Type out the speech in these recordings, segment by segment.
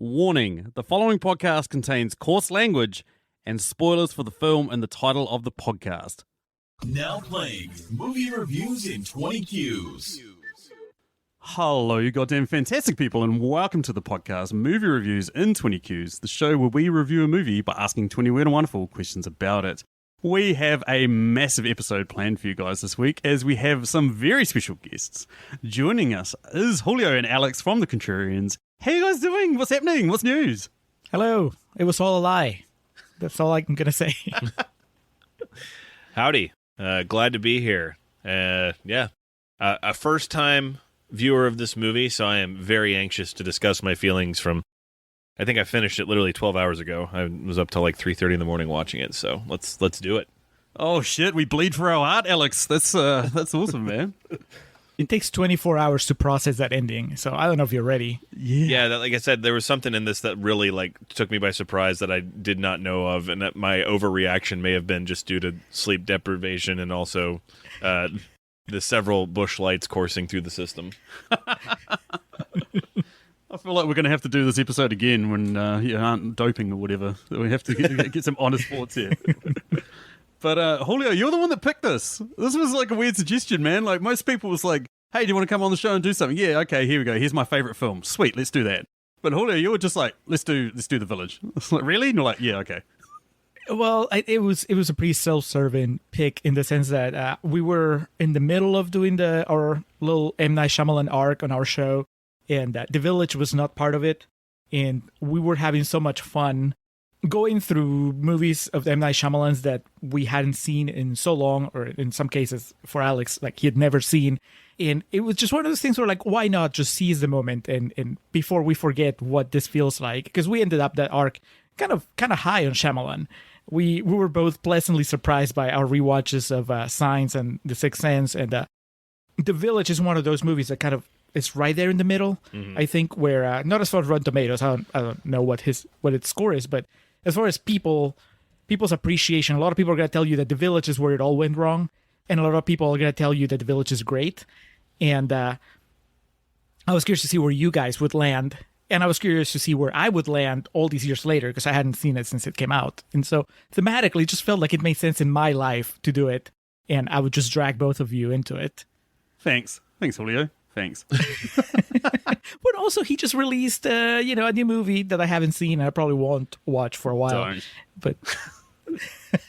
Warning, the following podcast contains coarse language and spoilers for the film and the title of the podcast. Now playing movie reviews in 20 Qs. Hello, you goddamn fantastic people, and welcome to the podcast Movie Reviews in 20 Qs, the show where we review a movie by asking 20 weird and wonderful questions about it. We have a massive episode planned for you guys this week, as we have some very special guests. Joining us is Julio and Alex from the Contrarians. How you guys doing? What's happening? What's news? Hello. It was all a lie. That's all I'm going to say. Howdy. Glad to be here. A first-time viewer of this movie, so I am very anxious to discuss my feelings from... I think I finished it literally 12 hours ago. I was up till like 3:30 in the morning watching it, so let's do it. Oh shit, we bleed for our art, Alex. That's awesome, man. It takes 24 hours to process that ending, so I don't know if you're ready. Yeah, like I said, there was something in this that really took me by surprise that I did not know of, and that my overreaction may have been just due to sleep deprivation and also the several bush lights coursing through the system. I feel like we're going to have to do this episode again when you aren't doping or whatever. We have to get some honest thoughts here. But Julio, you're the one that picked this. This was like a weird suggestion, man. Like most people was like, hey, do you want to come on the show and do something? Yeah, okay, here we go. Here's my favorite film. Sweet, let's do that. But Julio, you were just like, let's do The Village. It's like, really? And you're like, yeah, okay. Well, it was a pretty self-serving pick in the sense that we were in the middle of doing our little M. Night Shyamalan arc on our show, and The Village was not part of it. And we were having so much fun going through movies of M. Night Shyamalan's that we hadn't seen in so long, or in some cases for Alex, like he had never seen. And it was just one of those things where like, why not just seize the moment and before we forget what this feels like? Because we ended up that arc kind of high on Shyamalan. We were both pleasantly surprised by our rewatches of Signs and The Sixth Sense, and The Village is one of those movies that kind of is right there in the middle. Mm-hmm. I think where not as far as Rotten Tomatoes, I don't know what its score is, but as far as people's appreciation, a lot of people are going to tell you that The Village is where it all went wrong, and a lot of people are going to tell you that The Village is great. And I was curious to see where you guys would land, and I was curious to see where I would land all these years later, because I hadn't seen it since it came out. And so thematically, it just felt like it made sense in my life to do it, and I would just drag both of you into it. Thanks, Julio. Thanks. But also, he just released, a new movie that I haven't seen and I probably won't watch for a while. Don't. But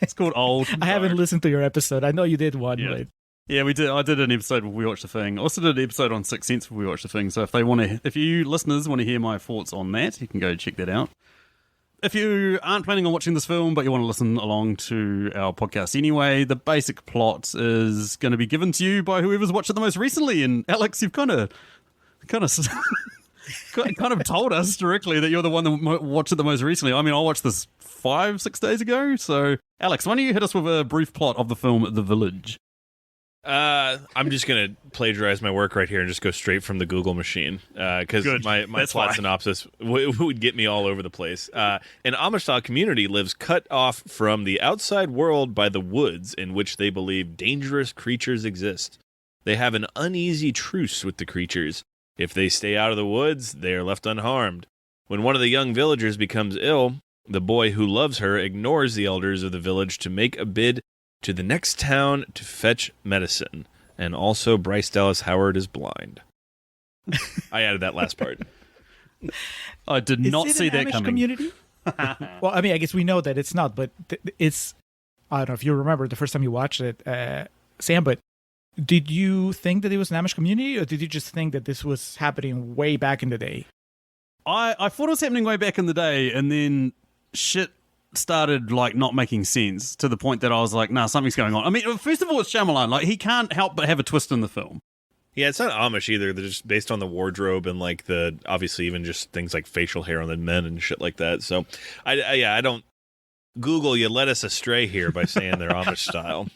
it's called Old. I haven't listened to your episode. I know you did one. Yeah. But... Yeah, we did. I did an episode where we watched The Thing. I also did an episode on Sixth Sense where we watched The Thing. So if you listeners want to hear my thoughts on that, you can go check that out. If you aren't planning on watching this film, but you want to listen along to our podcast anyway, the basic plot is going to be given to you by whoever's watched it the most recently. And Alex, you've kind of told us directly that you're the one that watched it the most recently. I mean, I watched this 5-6 days ago. So, Alex, why don't you hit us with a brief plot of the film The Village? I'm just going to plagiarize my work right here and just go straight from the Google machine, because my plot synopsis would get me all over the place. An Amish-style community lives cut off from the outside world by the woods in which they believe dangerous creatures exist. They have an uneasy truce with the creatures. If they stay out of the woods, they are left unharmed. When one of the young villagers becomes ill, the boy who loves her ignores the elders of the village to make a bid to the next town to fetch medicine. And also, Bryce Dallas Howard is blind. I added that last part. I did not see that Amish coming. Community? Well, I mean, I guess we know that it's not, but it's... I don't know if you remember the first time you watched it, Sam, but did you think that it was an Amish community, or did you just think that this was happening way back in the day? I thought it was happening way back in the day, and then shit started like not making sense to the point that I was like, nah, something's going on. I mean, first of all, it's Shyamalan. Like, he can't help but have a twist in the film. Yeah, it's not Amish either. They're just based on the wardrobe and like the obviously even just things like facial hair on the men and shit like that. So, I don't. Google, you led us astray here by saying they're Amish style.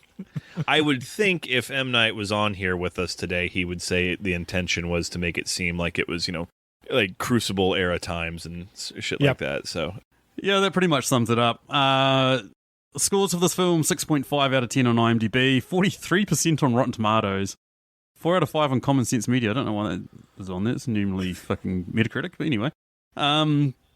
I would think if M. Night was on here with us today, he would say the intention was to make it seem like it was, like Crucible era times and shit like that. So. Yeah, that pretty much sums it up. Scores for this film, 6.5 out of 10 on IMDb, 43% on Rotten Tomatoes, 4 out of 5 on Common Sense Media. I don't know why that is on there. It's normally fucking Metacritic, but anyway.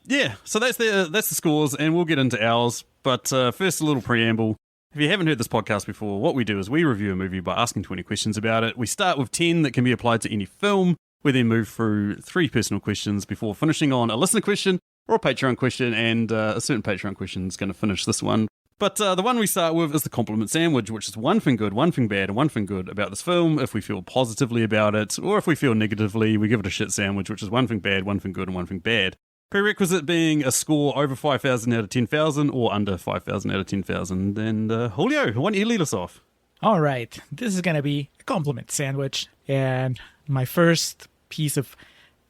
Yeah, so that's the scores, and we'll get into ours. But first, a little preamble. If you haven't heard this podcast before, what we do is we review a movie by asking 20 questions about it. We start with 10 that can be applied to any film. We then move through 3 personal questions before finishing on a listener question or a Patreon question, and a certain Patreon question is going to finish this one. But the one we start with is the compliment sandwich, which is one thing good, one thing bad, and one thing good about this film. If we feel positively about it, or if we feel negatively, we give it a shit sandwich, which is one thing bad, one thing good, and one thing bad. Prerequisite being a score over 5,000 out of 10,000 or under 5,000 out of 10,000. And Julio, why don't you lead us off? All right. This is going to be a compliment sandwich. And my first piece of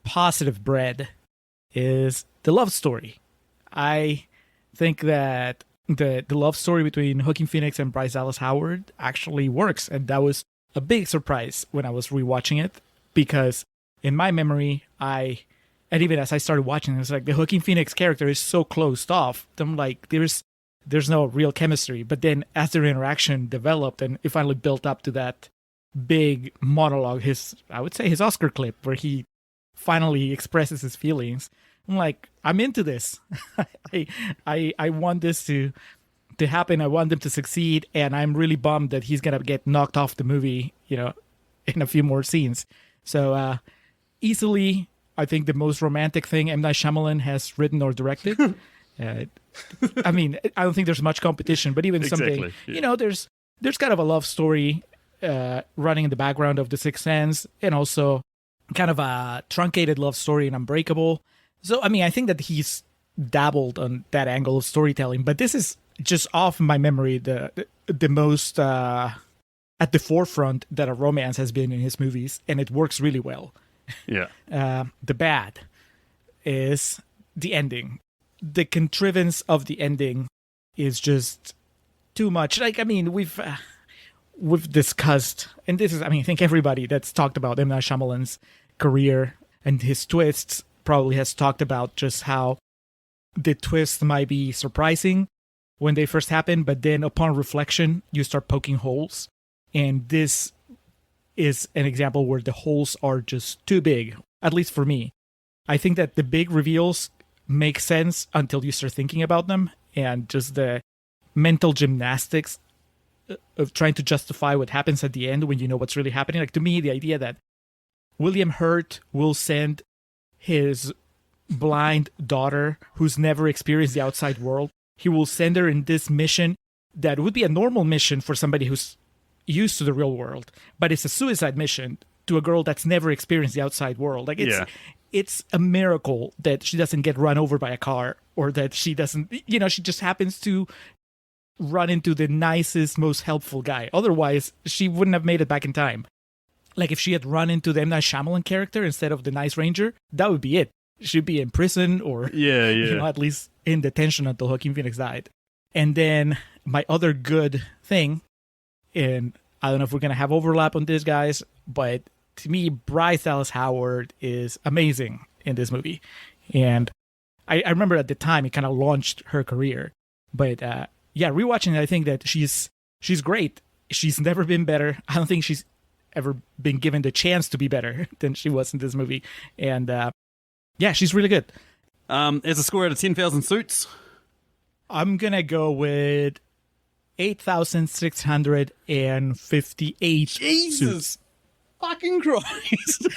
positive bread is the love story. I think that the love story between Joaquin Phoenix and Bryce Dallas Howard actually works. And that was a big surprise when I was rewatching it, because in my memory, and even as I started watching, it was like the Joaquin Phoenix character is so closed off. I'm like, there's no real chemistry. But then as their interaction developed and it finally built up to that big monologue, I would say his Oscar clip where he finally expresses his feelings, I'm like, I'm into this. I want this to happen. I want them to succeed. And I'm really bummed that he's going to get knocked off the movie, in a few more scenes. So easily, I think the most romantic thing M. Night Shyamalan has written or directed. I mean, I don't think there's much competition, but even something, there's kind of a love story running in the background of The Sixth Sense, and also kind of a truncated love story in Unbreakable. So, I mean, I think that he's dabbled on that angle of storytelling, but this is just off my memory the most at the forefront that a romance has been in his movies, and it works really well. Yeah. The bad is the ending. The contrivance of the ending is just too much. Like, I mean, we've discussed, and this is, I mean, I think everybody that's talked about M. Night Shyamalan's career and his twists probably has talked about just how the twists might be surprising when they first happen, but then upon reflection, you start poking holes. And this is an example where the holes are just too big, at least for me. I think that the big reveals make sense until you start thinking about them, and just the mental gymnastics of trying to justify what happens at the end when you know what's really happening. Like, to me, the idea that William Hurt will send his blind daughter, who's never experienced the outside world, he will send her in this mission that would be a normal mission for somebody who's used to the real world, but it's a suicide mission to a girl that's never experienced the outside world. Like, it's a miracle that she doesn't get run over by a car, or that she doesn't, she just happens to run into the nicest, most helpful guy. Otherwise, she wouldn't have made it back in time. Like, if she had run into the M. Night Shyamalan character instead of the nice ranger, that would be it. She'd be in prison, or at least in detention until Joaquin Phoenix died. And then my other good thing, and I don't know if we're going to have overlap on this, guys, but to me, Bryce Dallas Howard is amazing in this movie. And I remember at the time it kind of launched her career. But rewatching it, I think that she's great. She's never been better. I don't think she's ever been given the chance to be better than she was in this movie. And she's really good. As a score out of 10,000 suits, I'm going to go with 8,658 Jesus suits. Fucking Christ.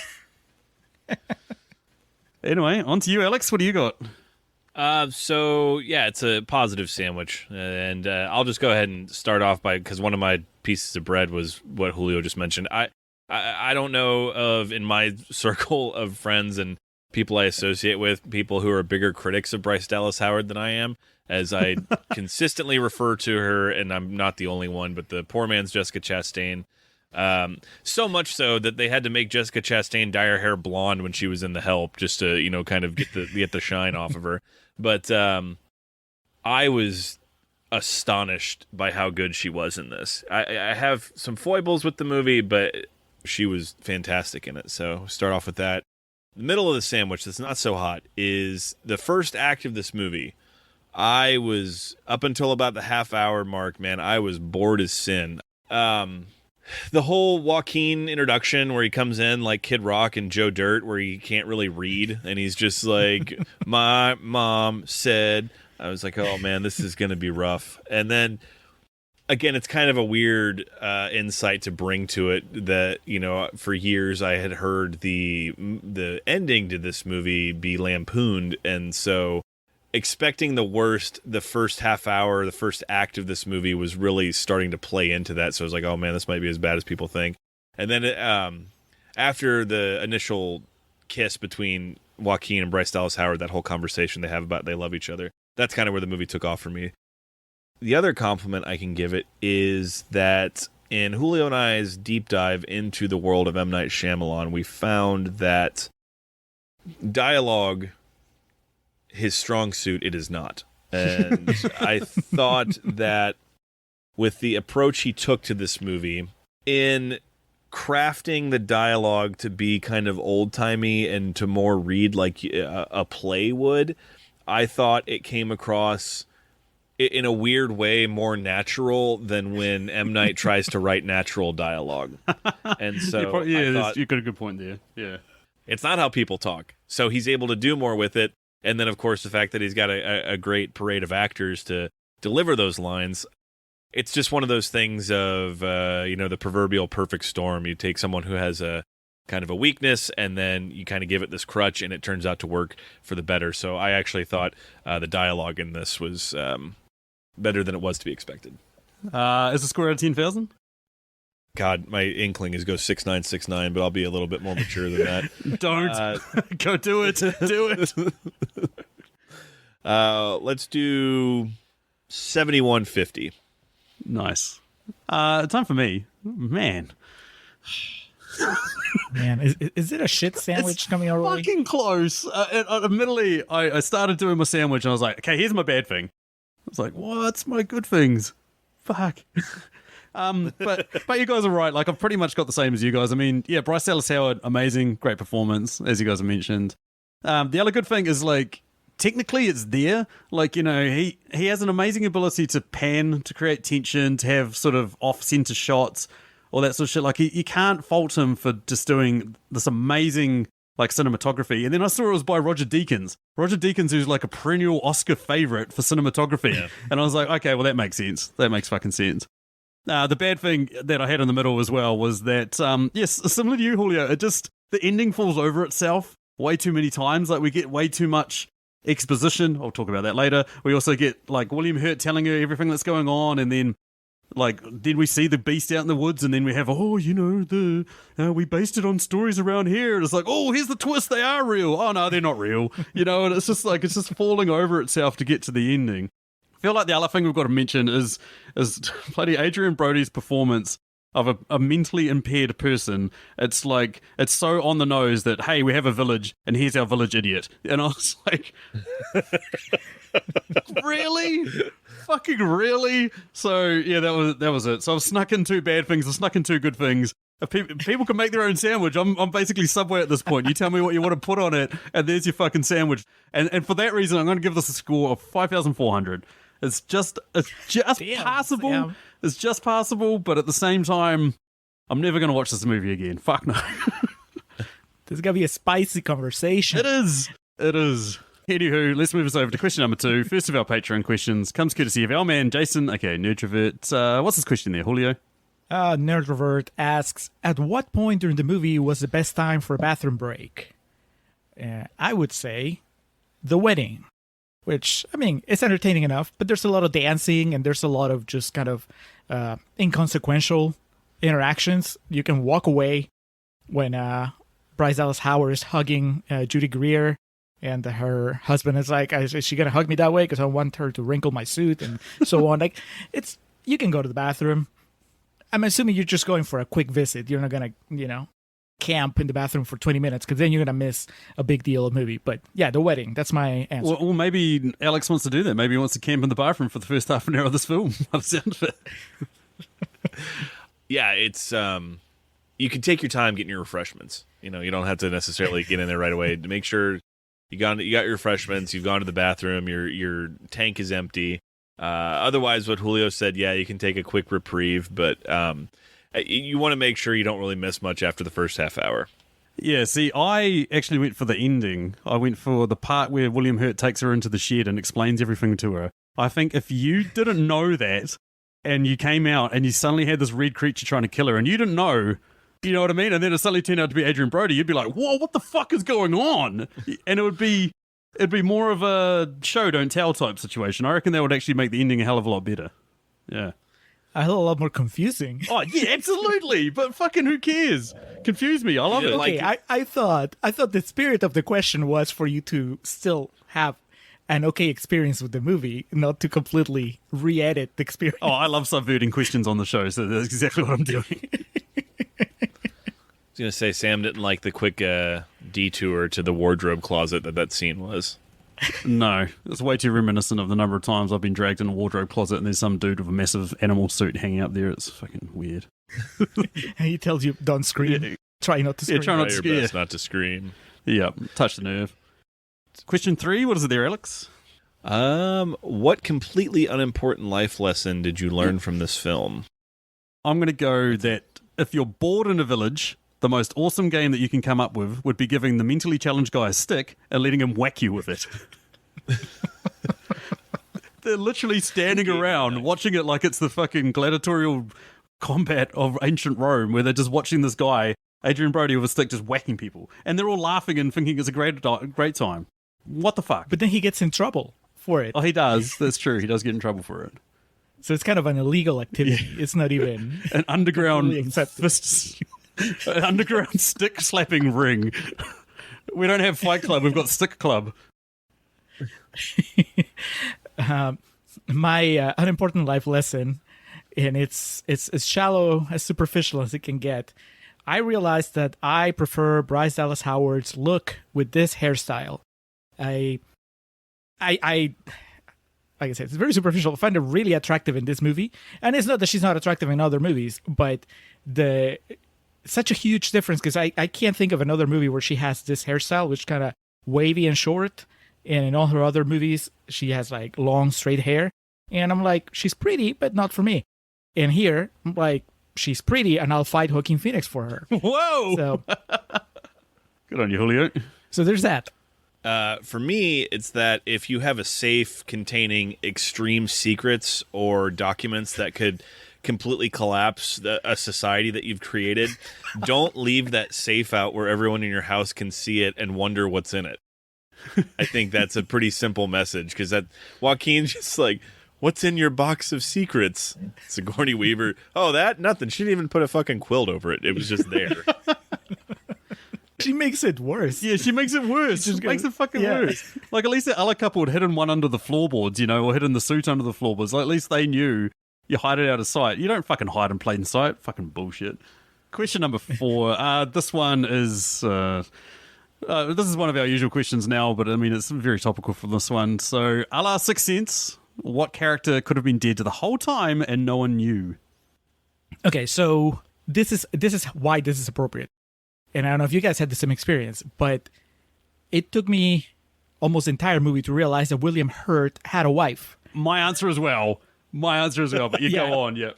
Anyway, on to you, Alex. What do you got? It's a positive sandwich, and I'll just go ahead and start off because one of my pieces of bread was what Julio just mentioned. I don't know of, in my circle of friends and people I associate with, people who are bigger critics of Bryce Dallas Howard than I am, as I consistently refer to her, and I'm not the only one, but the poor man's Jessica Chastain. So much so that they had to make Jessica Chastain dye her hair blonde when she was in The Help, just to, kind of get the shine off of her. But I was astonished by how good she was in this. I have some foibles with the movie, but she was fantastic in it. So start off with that. The middle of the sandwich that's not so hot is the first act of this movie. I was, up until about the half-hour mark, man, I was bored as sin. the whole Joaquin introduction where he comes in like Kid Rock and Joe Dirt, where he can't really read, and he's just like, my mom said, I was like, oh man, this is going to be rough. And then again, it's kind of a weird insight to bring to it that, you know, for years I had heard the ending to this movie be lampooned, and so expecting the worst, the first half hour, the first act of this movie was really starting to play into that. So I was like, oh man, this might be as bad as people think. And then after the initial kiss between Joaquin and Bryce Dallas Howard, that whole conversation they have about they love each other, that's kind of where the movie took off for me. The other compliment I can give it is that in Julio and I's deep dive into the world of M. Night Shyamalan, we found that dialogue, his strong suit, it is not. And I thought that with the approach he took to this movie, in crafting the dialogue to be kind of old-timey and to more read like a play would, I thought it came across in a weird way more natural than when M. Night tries to write natural dialogue. And so you got a good point there. Yeah. It's not how people talk. So he's able to do more with it. And then, of course, the fact that he's got a great parade of actors to deliver those lines. It's just one of those things of, the proverbial perfect storm. You take someone who has a kind of a weakness, and then you kind of give it this crutch, and it turns out to work for the better. So I actually thought the dialogue in this was better than it was to be expected. Is the score out of 10,000? God, my inkling is go 6,969, but I'll be a little bit more mature than that. Don't. Go do it. Do it. Let's do 7,150. Nice. Time for me. Man, is it a shit sandwich coming our way? Fucking close. Admittedly, I started doing my sandwich and I was like, okay, here's my bad thing. I was like, what's my good things? Fuck. But you guys are right. Like, I've pretty much got the same as you guys. I mean, yeah, Bryce Dallas Howard, amazing, great performance, as you guys have mentioned. The other good thing is, like, technically it's there. Like, you know, he has an amazing ability to pan, to create tension, to have sort of off-center shots, all that sort of shit. Like, you can't fault him for just doing this amazing, like, cinematography. And then I saw it was by Roger Deakins. Roger Deakins, who's like a perennial Oscar favorite for cinematography. Yeah. And I was like, okay, well, that makes sense. That makes fucking sense. The bad thing that I had in the middle as well was that, yes, similar to you, Julio, the ending falls over itself way too many times. Like, we get way too much exposition. I'll talk about that later. We also get, like, William Hurt telling her everything that's going on, and then, like, then we see the beast out in the woods, and then we have, we based it on stories around here. And it's like, oh, here's the twist, they are real. Oh, no, they're not real. You know, and it's just like, it's just falling over itself to get to the ending. I feel like the other thing we've got to mention is bloody Adrian Brody's performance of a mentally impaired person. It's like, it's so on the nose that, hey, we have a village and here's our village idiot. And I was like, really? Fucking really? So yeah, that was it. So I've snuck in two bad things, I've snuck in two good things. If people can make their own sandwich, I'm basically Subway at this point. You tell me what you want to put on it, and there's your fucking sandwich. And for that reason, I'm going to give this a score of 5,400. It's just passable. Damn. It's just passable, but at the same time, I'm never going to watch this movie again. Fuck no. There's going to be a spicy conversation. It is. Anywho, let's move us over to question number 2. First of our Patreon questions comes courtesy of our man, Jason. Okay, Nerdrovert. What's his question there, Julio? Nerdrovert asks, at what point during the movie was the best time for a bathroom break? I would say the wedding. Which, I mean, it's entertaining enough, but there's a lot of dancing and there's a lot of just kind of inconsequential interactions. You can walk away when Bryce Dallas Howard is hugging Judy Greer, and her husband is like, is she going to hug me that way? Because I want her to wrinkle my suit and so on. Like, you can go to the bathroom. I'm assuming you're just going for a quick visit. You're not going to, camp in the bathroom for 20 minutes, because then you're going to miss a big deal of movie. But yeah, the wedding, that's my answer. Well, maybe Alex wants to do that. Maybe he wants to camp in the bathroom for the first half an hour of this film, by the sound of it. Yeah, it's you can take your time getting your refreshments. You don't have to necessarily get in there right away. To make sure you got your refreshments, you've gone to the bathroom, your tank is empty. Otherwise, what Julio said, yeah, you can take a quick reprieve, but You want to make sure you don't really miss much after the first half hour. Yeah, see, I actually went for the ending. I went for the part where William Hurt takes her into the shed and explains everything to her. I think if you didn't know that and you came out and you suddenly had this red creature trying to kill her and you didn't know, you know what I mean? And then it suddenly turned out to be Adrian Brody, you'd be like, whoa, what the fuck is going on? And it'd be more of a show, don't tell type situation. I reckon that would actually make the ending a hell of a lot better. Yeah. A hell of a lot more confusing. Oh, yeah, absolutely. But fucking who cares? Confuse me. I love it. Okay, I thought the spirit of the question was for you to still have an okay experience with the movie, not to completely re-edit the experience. Oh, I love subverting questions on the show, so that's exactly what I'm doing. I was going to say, Sam didn't like the quick detour to the wardrobe closet that scene was. No, it's way too reminiscent of the number of times I've been dragged in a wardrobe closet and there's some dude with a massive animal suit hanging up there. It's fucking weird. And he tells you, don't scream. Yeah. Try not to scream. Yeah, try not to your best not to scream. Yeah, touch the nerve. Question 3, what is it there, Alex? What completely unimportant life lesson did you learn from this film? I'm going to go that if you're bored in a village, the most awesome game that you can come up with would be giving the mentally challenged guy a stick and letting him whack you with it. They're literally standing around watching it like it's the fucking gladiatorial combat of ancient Rome, where they're just watching this guy, Adrian Brody, with a stick just whacking people. And they're all laughing and thinking it's a great time. What the fuck? But then he gets in trouble for it. Oh, he does. That's true. He does get in trouble for it. So it's kind of an illegal activity. Yeah. It's not even... An underground fist... An underground stick slapping ring. We don't have Fight Club, we've got Stick Club. My unimportant life lesson, and it's as shallow, as superficial as it can get. I realized that I prefer Bryce Dallas Howard's look with this hairstyle. I like I said, it's very superficial. I find her really attractive in this movie, and it's not that she's not attractive in other movies, but such a huge difference, because I can't think of another movie where she has this hairstyle, which kind of wavy and short, and in all her other movies she has like long straight hair, and I'm like, she's pretty but not for me. And here I'm like, she's pretty and I'll fight Joaquin Phoenix for her. Whoa. So good on you, Julio. So there's that. For me, it's that if you have a safe containing extreme secrets or documents that could completely collapse a society that you've created, don't leave that safe out where everyone in your house can see it and wonder what's in it. I think that's a pretty simple message, because that Joaquin's just like, what's in your box of secrets? Sigourney Weaver, oh, that? Nothing. She didn't even put a fucking quilt over it. It was just there. She makes it worse. Yeah, she makes it worse. She makes it fucking worse. Like, at least the other couple had hidden one under the floorboards, you know, or hidden the suit under the floorboards. Like, at least they knew you hide it out of sight. You don't fucking hide in plain sight. Fucking bullshit. Question number 4. This one is... this is one of our usual questions now, but I mean, it's very topical for this one. So, a la Sixth Sense, what character could have been dead the whole time and no one knew? Okay, so this is why this is appropriate. And I don't know if you guys had the same experience, but it took me almost the entire movie to realize that William Hurt had a wife. My answer as well, but you go on, yeah.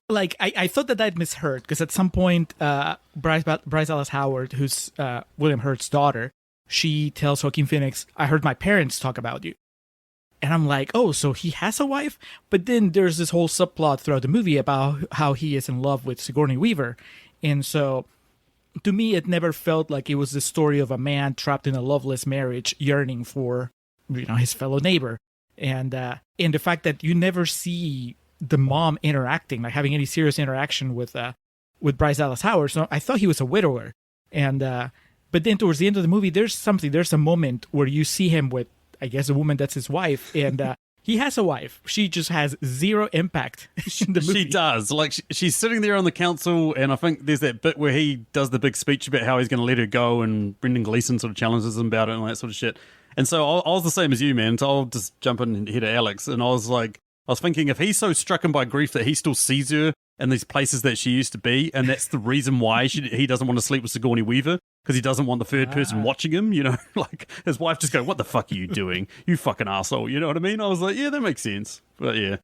Like, I thought that I'd misheard, because at some point, Bryce Dallas Howard, who's William Hurt's daughter, she tells Joaquin Phoenix, I heard my parents talk about you. And I'm like, oh, so he has a wife? But then there's this whole subplot throughout the movie about how he is in love with Sigourney Weaver. And so, to me, it never felt like it was the story of a man trapped in a loveless marriage yearning for, you know, his fellow neighbor. And the fact that you never see the mom interacting, like having any serious interaction with Bryce Dallas Howard. So I thought he was a widower. And but then towards the end of the movie, there's a moment where you see him with, I guess, a woman that's his wife, and he has a wife. She just has zero impact in the movie. She does. Like, she's sitting there on the council, and I think there's that bit where he does the big speech about how he's going to let her go, and Brendan Gleeson sort of challenges him about it and all that sort of shit. And so I was the same as you, man. So I'll just jump in here to Alex, and I was thinking, if he's so stricken by grief that he still sees her in these places that she used to be, and that's the reason why he doesn't want to sleep with Sigourney Weaver, because he doesn't want the third person watching him, you know? Like, his wife just go, what the fuck are you doing? You fucking asshole, you know what I mean? I was like, yeah, that makes sense. But yeah.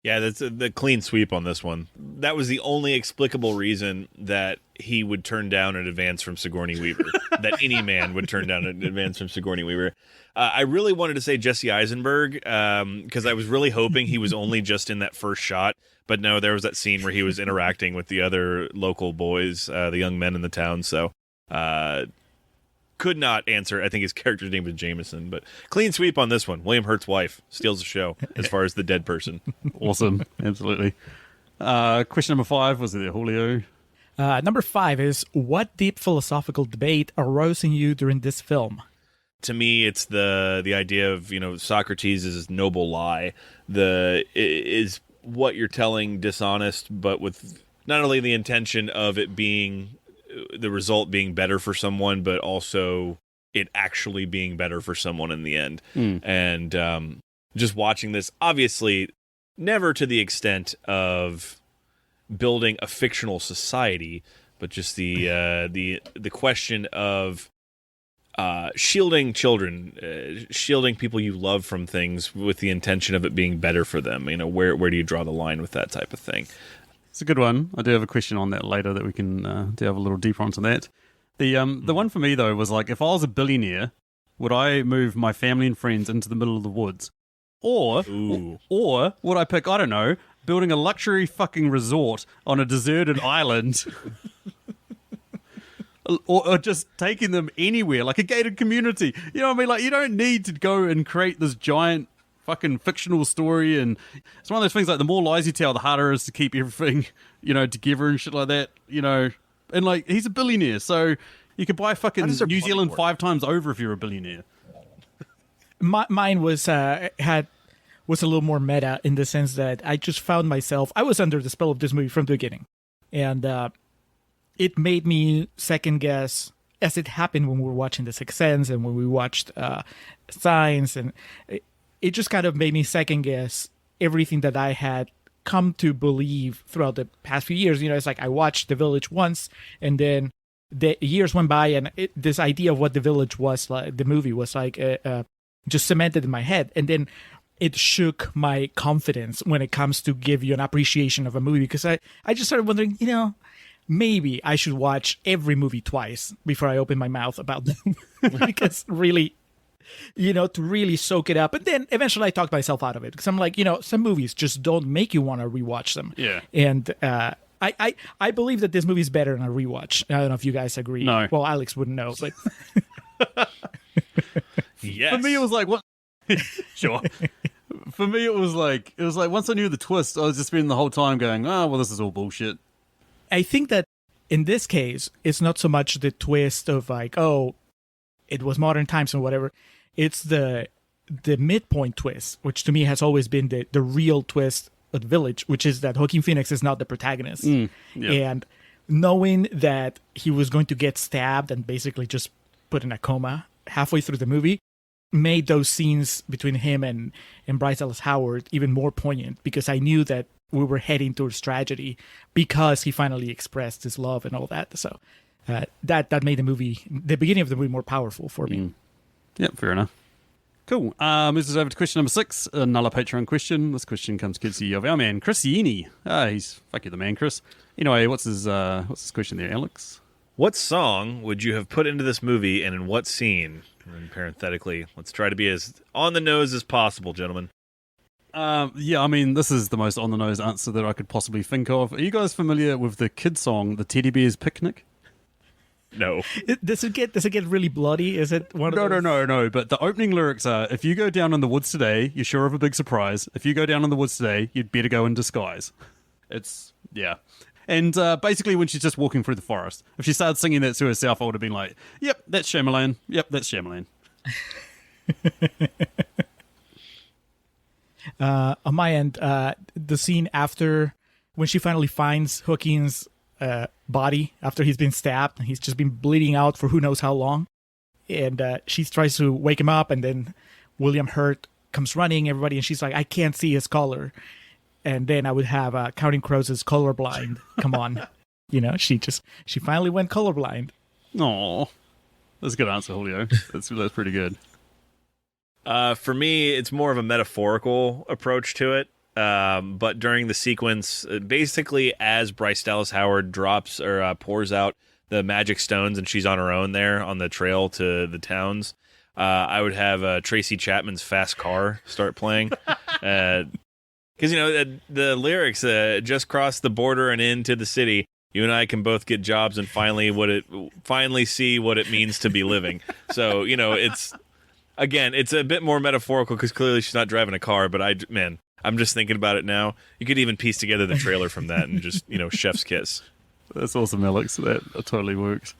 Yeah, that's the clean sweep on this one. That was the only explicable reason that he would turn down an advance from Sigourney Weaver. That any man would turn down an advance from Sigourney Weaver. I really wanted to say Jesse Eisenberg because I was really hoping he was only just in that first shot. But no, there was that scene where he was interacting with the other local boys, the young men in the town. So could not answer. I think his character's name was Jameson, but clean sweep on this one. William Hurt's wife steals the show as far as the dead person. Awesome. Absolutely. Question number 5 was there, Julio? Number 5 is, what deep philosophical debate arose in you during this film? To me, it's the idea of, Socrates' is this noble lie. Is what you're telling dishonest, but with not only the intention of it being the result being better for someone, but also it actually being better for someone in the end. And just watching this, obviously, never to the extent of building a fictional society, but just the question of shielding children, shielding people you love from things with the intention of it being better for them. Where do you draw the line with that type of thing? It's a good one. I do have a question on that later that we can delve a little deeper onto that. The one for me, though, was like, if I was a billionaire, would I move my family and friends into the middle of the woods? Or would I pick, I don't know, building a luxury fucking resort on a deserted island or just taking them anywhere, like a gated community? You know what I mean? Like, you don't need to go and create this giant fucking fictional story, and it's one of those things like the more lies you tell, the harder it is to keep everything, together and shit like that, and like, he's a billionaire, so you could buy fucking New Zealand 5 times over if you're a billionaire. Mine was was a little more meta in the sense that I just found myself, I was under the spell of this movie from the beginning, and it made me second guess, as it happened when we were watching The Sixth Sense and when we watched Signs, and it just kind of made me second guess everything that I had come to believe throughout the past few years. It's like I watched The Village once, and then the years went by, and this idea of what The Village was, like the movie was like, just cemented in my head, and then it shook my confidence when it comes to give you an appreciation of a movie, because I just started wondering, maybe I should watch every movie twice before I open my mouth about them, because really, to really soak it up. But then eventually I talked myself out of it, because I'm like, some movies just don't make you want to rewatch them. Yeah. And I believe that this movie is better than a rewatch. I don't know if you guys agree. No. Well, Alex wouldn't know, but yes. For me, it was like, what? Sure. For me, it was like once I knew the twist, I was just spending the whole time going, oh, well, this is all bullshit. I think that in this case, it's not so much the twist of like, oh, it was modern times and whatever. It's the midpoint twist, which to me has always been the real twist of The Village, which is that Joaquin Phoenix is not the protagonist. Yeah. And knowing that he was going to get stabbed and basically just put in a coma halfway through the movie made those scenes between him and Bryce Dallas Howard even more poignant, because I knew that we were heading towards tragedy because he finally expressed his love and all that. So that made the beginning of the movie more powerful for me. Yep, fair enough. Cool. Moves us over to question number 6, another Patreon question. This question comes courtesy of our man, Chris Yeni. Fuck you, the man, Chris. Anyway, what's his question there, Alex? What song would you have put into this movie, and in what scene? And parenthetically, let's try to be as on the nose as possible, gentlemen. Yeah, I mean, this is the most on the nose answer that I could possibly think of. Are you guys familiar with the kid song, The Teddy Bear's Picnic? No. Does it get really bloody? Is it one of those? No. But the opening lyrics are, if you go down in the woods today, you're sure of a big surprise. If you go down in the woods today, you'd better go in disguise. Yeah. And basically when she's just walking through the forest, if she started singing that to herself, I would have been like, yep, that's Shyamalan. Yep, that's Shyamalan. On my end, the scene after when she finally finds Joaquin's body after he's been stabbed and he's just been bleeding out for who knows how long, and she tries to wake him up, and then William Hurt comes running, everybody, and she's like, I can't see his color. And then I would have Counting Crows is colorblind. Come on. She finally went colorblind. Aw. That's a good answer, Julio. That's pretty good. For me, it's more of a metaphorical approach to it. but during the sequence, basically as Bryce Dallas Howard drops or pours out the magic stones and she's on her own there on the trail to the towns, I would have Tracy Chapman's Fast Car start playing. Because, the lyrics, just cross the border and into the city. You and I can both get jobs and finally see what it means to be living. So, it's a bit more metaphorical because clearly she's not driving a car, but I'm just thinking about it now. You could even piece together the trailer from that and just, chef's kiss. That's awesome, Alex. That totally works.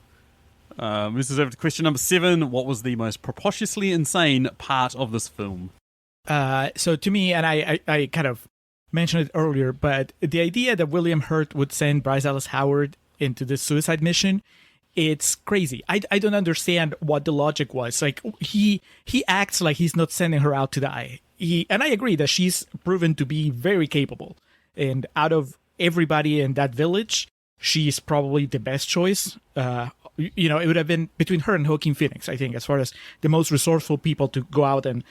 This is over to question number 7. What was the most preposterously insane part of this film? So to me, and I kind of mentioned it earlier, but the idea that William Hurt would send Bryce Dallas Howard into this suicide mission, it's crazy. I don't understand what the logic was. Like, he acts like he's not sending her out to die. And I agree that she's proven to be very capable. And out of everybody in that village, she's probably the best choice. It would have been between her and Joaquin Phoenix, I think, as far as the most resourceful people to go out and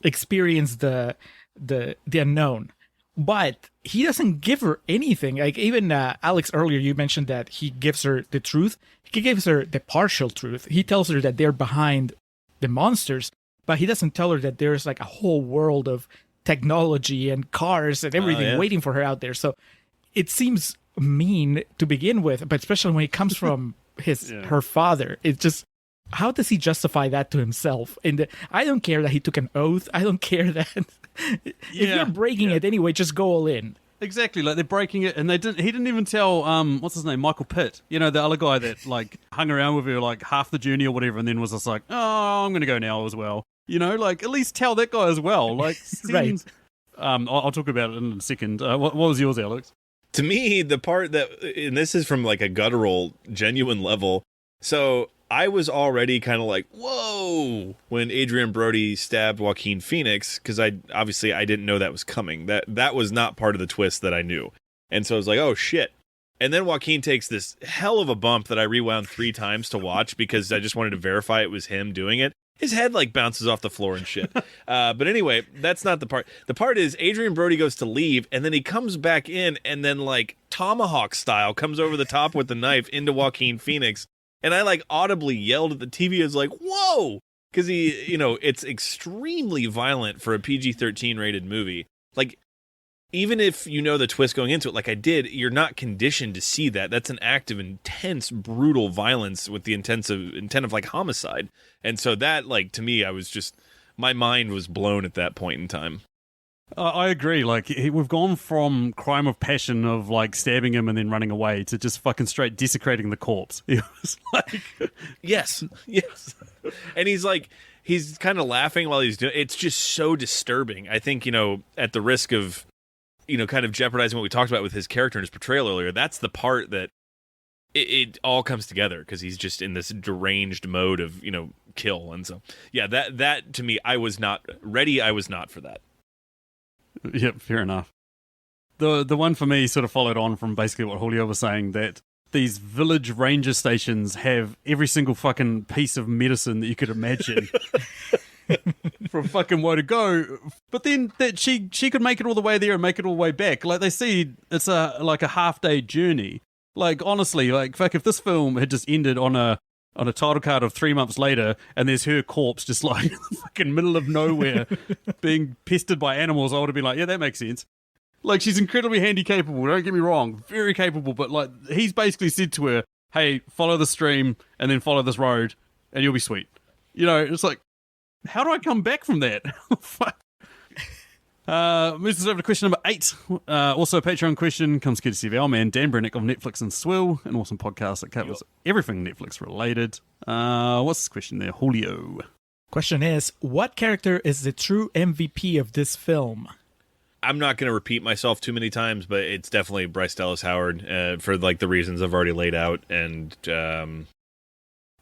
experience the unknown. But he doesn't give her anything. Like, even Alex, earlier you mentioned that he gives her the truth. He gives her the partial truth. He tells her that they're behind the monsters, but he doesn't tell her that there's like a whole world of technology and cars and everything waiting for her out there. So it seems mean to begin with, but especially when it comes from her father. It's just, how does he justify that to himself? And I don't care that he took an oath. I don't care that if you're breaking it anyway, just go all in. Exactly, like they're breaking it, and he didn't even tell what's his name, Michael Pitt, the other guy that like hung around with her like half the journey or whatever, and then was just like, oh, I'm gonna go now as well. Like at least tell that guy as well. Like, right. I'll talk about it in a second. What was yours, Alex? To me, the part that, and this is from like a guttural, genuine level. So I was already kind of like, whoa, when Adrian Brody stabbed Joaquin Phoenix, because I didn't know that was coming. That was not part of the twist that I knew. And so I was like, oh shit. And then Joaquin takes this hell of a bump that I rewound 3 times to watch because I just wanted to verify it was him doing it. His head like bounces off the floor and shit. But anyway, that's not the part. The part is Adrian Brody goes to leave and then he comes back in and then like tomahawk style comes over the top with the knife into Joaquin Phoenix. And I like audibly yelled at the TV. I was like, whoa, because it's extremely violent for a PG-13 rated movie. Like, even if you know the twist going into it, like I did, you're not conditioned to see that. That's an act of intense, brutal violence with the intent of like homicide. And so that, like, to me, my mind was blown at that point in time. I agree. Like, we've gone from crime of passion of like stabbing him and then running away to just fucking straight desecrating the corpse. It was like, yes. And he's kind of laughing while he's doing it. It's just so disturbing. I think, at the risk of, kind of jeopardizing what we talked about with his character and his portrayal earlier, that's the part that it all comes together because he's just in this deranged mode of, kill. And so, yeah, that to me, I was not ready. I was not for that. Yep, fair enough. The one for me sort of followed on from basically what Julio was saying, that these village ranger stations have every single fucking piece of medicine that you could imagine for fucking way to go. But then that she could make it all the way there and make it all the way back. Like, they see it's a half-day journey. Like, honestly, like, fuck, if this film had just ended on a title card of 3 months later, and there's her corpse just like in the fucking middle of nowhere being pestered by animals, I would have been like, yeah, that makes sense. Like, she's incredibly handy capable, don't get me wrong, very capable, but like, he's basically said to her, hey, follow the stream and then follow this road and you'll be sweet. It's like, how do I come back from that? Fuck. Moves us over to question number 8. Also a Patreon question, comes courtesy of our man Dan Brennick of Netflix and Swill, an awesome podcast that covers everything Netflix related. What's this question there, Julio? Question is, what character is the true MVP of this film? I'm not going to repeat myself too many times, but it's definitely Bryce Dallas Howard for like the reasons I've already laid out, and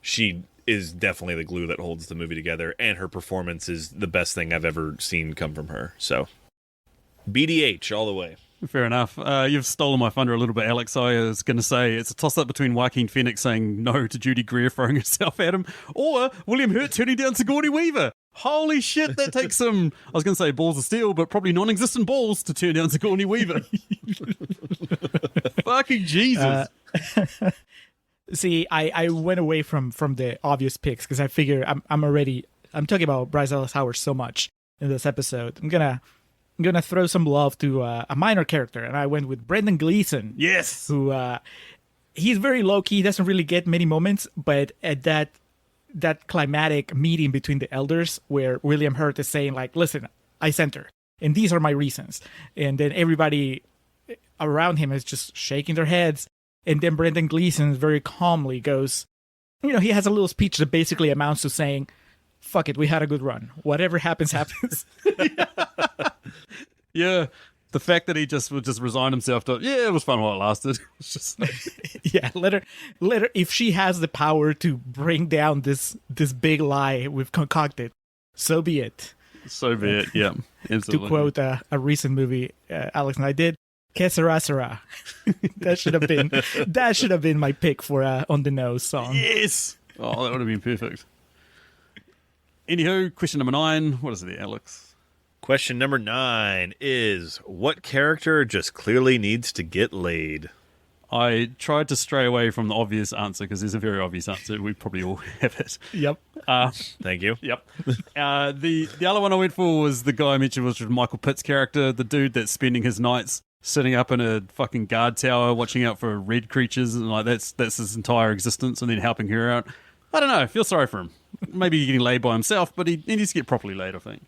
she is definitely the glue that holds the movie together, and her performance is the best thing I've ever seen come from her. So, BDH all the way. Fair enough. You've stolen my thunder a little bit, Alex. I was going to say it's a toss-up between Joaquin Phoenix saying no to Judy Greer throwing herself at him, or William Hurt turning down Sigourney Weaver. Holy shit, that takes some, I was going to say balls of steel, but probably non-existent balls to turn down Sigourney Weaver. Fucking Jesus. See, I went away from the obvious picks because I figure I'm talking about Bryce Dallas Howard so much in this episode. I'm gonna throw some love to a minor character, and I went with Brendan Gleeson. Yes. Who he's very low key, doesn't really get many moments, but at that climatic meeting between the elders where William Hurt is saying like, listen, I sent her and these are my reasons, and then everybody around him is just shaking their heads, and then Brendan Gleeson very calmly goes, he has a little speech that basically amounts to saying, fuck it, we had a good run, whatever happens. Yeah, the fact that he would just resign himself to, it was fun while it lasted. It's just yeah, let her. If she has the power to bring down this big lie we've concocted, so be it. So be it. Yeah, absolutely. To quote a recent movie Alex and I did, "Que sera, sera." That should have been my pick for a on the nose song. Yes. Oh, that would have been perfect. Anywho, question number 9. What is it, Alex? Question number 9 is, what character just clearly needs to get laid? I tried to stray away from the obvious answer because there's a very obvious answer. We probably all have it. Yep. Thank you. Yep. The other one I went for was the guy I mentioned, was Michael Pitt's character, the dude that's spending his nights sitting up in a fucking guard tower watching out for red creatures, and like that's his entire existence, and then helping her out. I don't know. I feel sorry for him. Maybe he's getting laid by himself, but he needs to get properly laid, I think.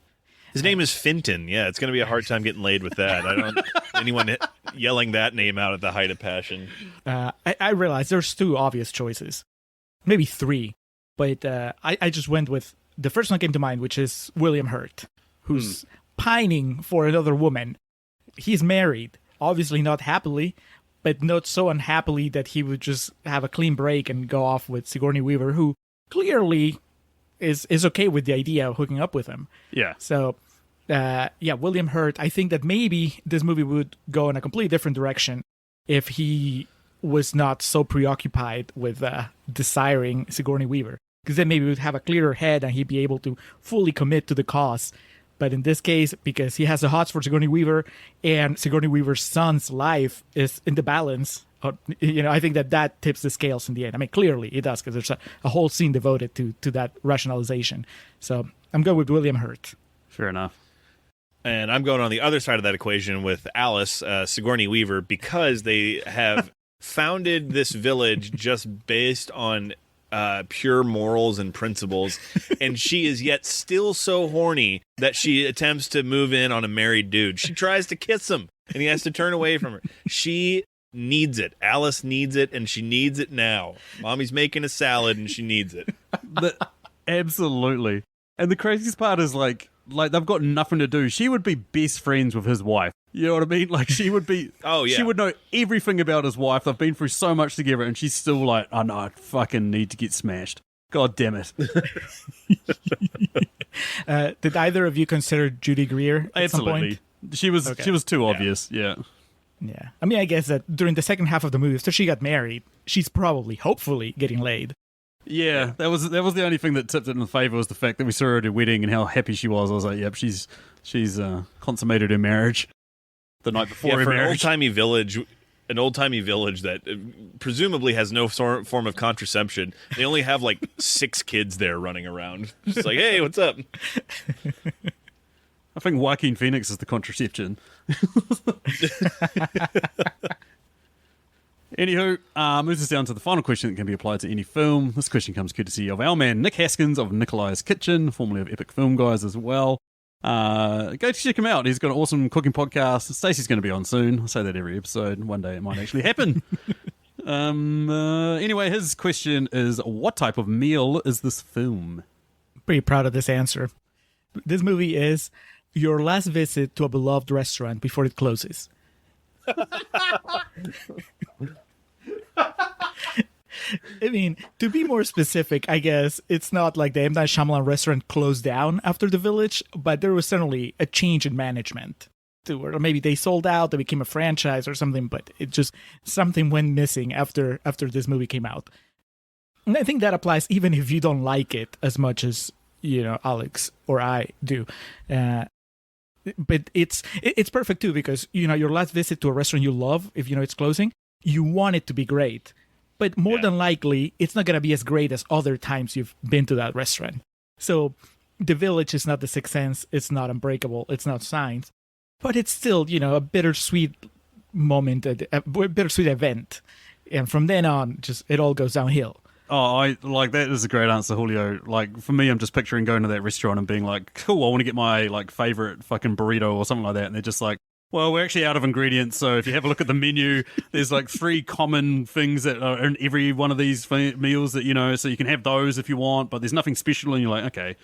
His name is Fenton. Yeah, it's going to be a hard time getting laid with that. I don't anyone yelling that name out at the height of passion. I realize there's 2 obvious choices, maybe 3, but I just went with the first one came to mind, which is William Hurt, who's pining for another woman. He's married, obviously not happily, but not so unhappily that he would just have a clean break and go off with Sigourney Weaver, who clearly is okay with the idea of hooking up with him. Yeah. So, William Hurt, I think that maybe this movie would go in a completely different direction if he was not so preoccupied with desiring Sigourney Weaver. Because then maybe he would have a clearer head and he'd be able to fully commit to the cause. But in this case, because he has the hots for Sigourney Weaver and Sigourney Weaver's son's life is in the balance, I think that tips the scales in the end. I mean, clearly it does, because there's a whole scene devoted to that rationalization. So I'm going with William Hurt. Fair enough. And I'm going on the other side of that equation with Alice, Sigourney Weaver, because they have founded this village just based on pure morals and principles, and she is yet still so horny that she attempts to move in on a married dude. She tries to kiss him, and he has to turn away from her. She needs it. Alice needs it, and she needs it now. Mommy's making a salad, and she needs it. Absolutely. And the craziest part is like they've got nothing to do. She would be best friends with his wife. You know what I mean? Like she would be. Oh yeah. She would know everything about his wife. They've been through so much together, and she's still like, "Oh no, I fucking need to get smashed." God damn it. Did either of you consider Judy Greer at some Absolutely. point? She was too obvious. Yeah. Yeah. I mean, I guess that during the second half of the movie, after she got married, she's probably, hopefully, getting laid. Yeah, that was the only thing that tipped it in favor, was the fact that we saw her at her wedding and how happy she was. I was like, yep, she's consummated her marriage the night before her for marriage. an old-timey village that presumably has no form of contraception. They only have like 6 kids there running around. Just like, hey, what's up? I think Joaquin Phoenix is the contraception. Anywho, moves us down to the final question that can be applied to any film. This question comes courtesy of our man Nick Haskins of Nikolis Kitchen, formerly of Epic Film Guys as well. Go check him out. He's got an awesome cooking podcast. Stacey's going to be on soon. I say that every episode. One day it might actually happen. Anyway, his question is, what type of meal is this film? Pretty proud of this answer. This movie is your last visit to a beloved restaurant before it closes. I mean, to be more specific, I guess it's not like the M. Night Shyamalan restaurant closed down after The Village, but there was certainly a change in management. Or maybe they sold out, they became a franchise or something, but it just, something went missing after this movie came out. And I think that applies even if you don't like it as much as Alex or I do. But it's perfect too, because your last visit to a restaurant you love, if it's closing, you want it to be great, but more than likely it's not going to be as great as other times you've been to that restaurant. So The Village is not The Sixth Sense, it's not Unbreakable, it's not Signs, but it's still a bittersweet moment, a bittersweet event, and from then on, just it all goes downhill. Oh, I like that is a great answer, Julio. Like for me, I'm just picturing going to that restaurant and being like, "Cool, I want to get my like favorite fucking burrito or something like that," and they're just like, "Well, we're actually out of ingredients. So if you have a look at the menu, there's like 3 common things that are in every one of these meals that so you can have those if you want, but there's nothing special." And you're like, "Okay,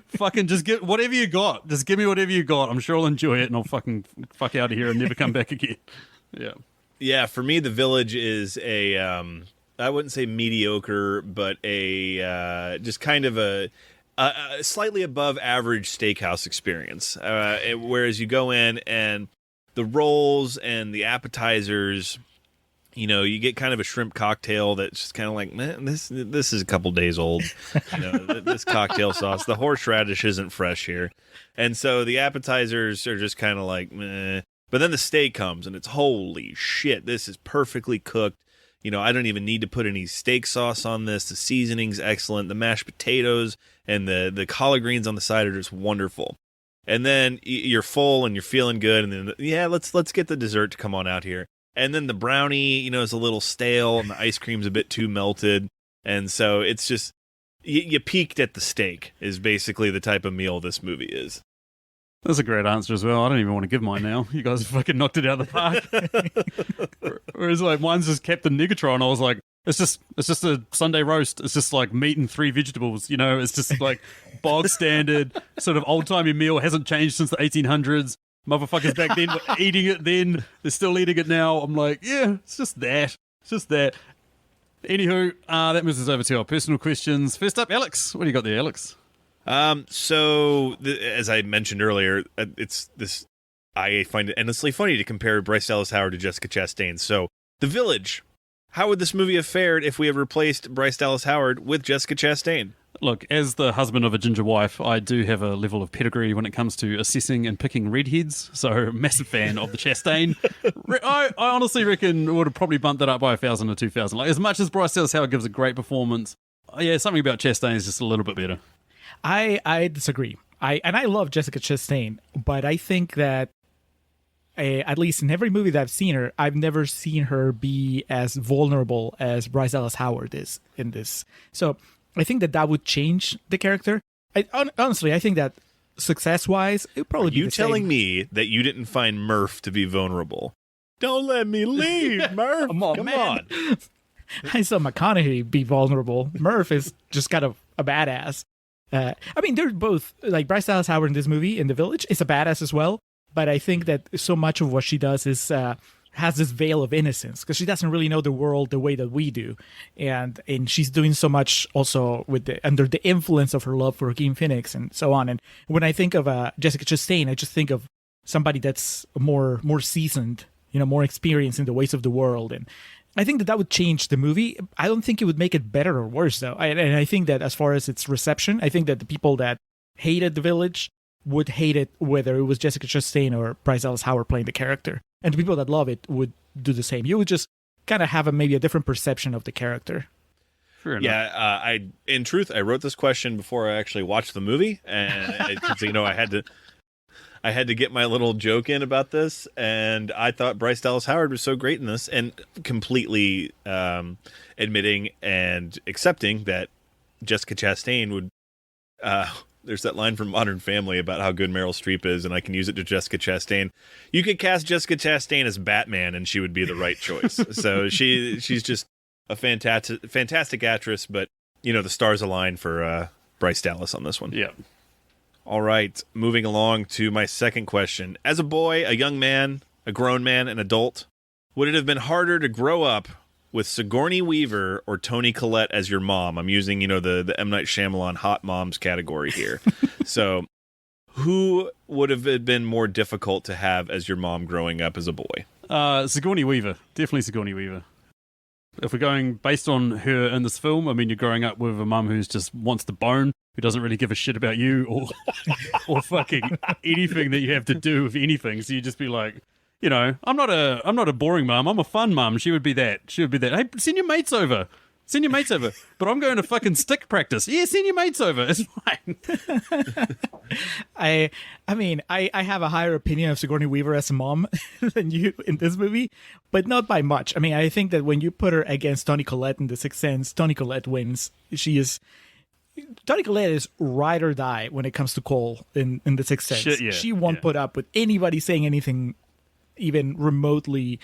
fucking just get whatever you got. Just give me whatever you got. I'm sure I'll enjoy it, and I'll fucking fuck out of here and never come back again." Yeah. For me, The Village is a I wouldn't say mediocre, but a just kind of a slightly above average steakhouse experience. Whereas you go in and the rolls and the appetizers, you get kind of a shrimp cocktail that's just kind of like, man, this is a couple days old. This cocktail sauce, the horseradish isn't fresh here, and so the appetizers are just kind of like, meh. But then the steak comes and it's holy shit, this is perfectly cooked. I don't even need to put any steak sauce on this. The seasoning's excellent. The mashed potatoes and the collard greens on the side are just wonderful. And then you're full and you're feeling good. And then, let's get the dessert to come on out here. And then the brownie, is a little stale and the ice cream's a bit too melted. And so it's just, you peaked at the steak is basically the type of meal this movie is. That's a great answer as well. I don't even want to give mine now. You guys fucking knocked it out of the park. Whereas like mine's just Captain Negatron. I was like, it's just a Sunday roast. It's just like meat and 3 vegetables. It's just like bog standard sort of old timey meal. Hasn't changed since the 1800s. Motherfuckers back then were eating it then. They're still eating it now. I'm like, yeah, it's just that. It's just that. Anywho, that moves us over to our personal questions. First up, Alex. What do you got there, Alex? As I mentioned earlier, I find it endlessly funny to compare Bryce Dallas Howard to Jessica Chastain. So, The Village, how would this movie have fared if we had replaced Bryce Dallas Howard with Jessica Chastain? Look, as the husband of a ginger wife, I do have a level of pedigree when it comes to assessing and picking redheads, so massive fan of the Chastain. I honestly reckon would have probably bumped that up by 1,000 or 2,000. Like, as much as Bryce Dallas Howard gives a great performance, something about Chastain is just a little bit better. I disagree. I love Jessica Chastain, but I think that at least in every movie that I've seen her, I've never seen her be as vulnerable as Bryce Dallas Howard is in this. So I think that would change the character. Honestly, I think that success-wise, it would probably be the same. You telling me that you didn't find Murph to be vulnerable? Don't let me leave, Murph. Come on. I saw McConaughey be vulnerable. Murph is just kind of a badass. They're both, like Bryce Dallas Howard in this movie, in The Village, is a badass as well. But I think that so much of what she does is has this veil of innocence because she doesn't really know the world the way that we do, and she's doing so much also under the influence of her love for Joaquin Phoenix and so on. And when I think of Jessica Chastain, I just think of somebody that's more seasoned, more experienced in the ways of the world, and I think that would change the movie. I don't think it would make it better or worse, though. And I think that as far as its reception, I think that the people that hated The Village would hate it whether it was Jessica Chastain or Bryce Dallas Howard playing the character. And the people that love it would do the same. You would just kind of have maybe a different perception of the character. Fair enough. Yeah, in truth, I wrote this question before I actually watched the movie. And, I had to get my little joke in about this, and I thought Bryce Dallas Howard was so great in this, and completely admitting and accepting that Jessica Chastain would. There's that line from Modern Family about how good Meryl Streep is, and I can use it to Jessica Chastain. You could cast Jessica Chastain as Batman, and she would be the right choice. So she's just a fantastic actress, but the stars align for Bryce Dallas on this one. Yeah. All right, moving along to my second question. As a boy, a young man, a grown man, an adult, would it have been harder to grow up with Sigourney Weaver or Toni Collette as your mom? I'm using, the M. Night Shyamalan hot moms category here. So who would have been more difficult to have as your mom growing up as a boy? Sigourney Weaver. Definitely Sigourney Weaver. If we're going based on her in this film, I mean, you're growing up with a mum who's just wants to bone, who doesn't really give a shit about you or or fucking anything that you have to do with anything. So you just be like, you know, I'm not a boring mum. I'm a fun mum. She would be that. Hey, send your mates over. But I'm going to fucking stick practice. Yeah, send your mates over. It's fine. I mean, I have a higher opinion of Sigourney Weaver as a mom than you in this movie, but not by much. I mean, I think that when you put her against Toni Collette in The Sixth Sense, Toni Collette wins. Toni Collette is ride or die when it comes to Cole in The Sixth Sense. Shit, yeah, she won't put up with anybody saying anything even remotely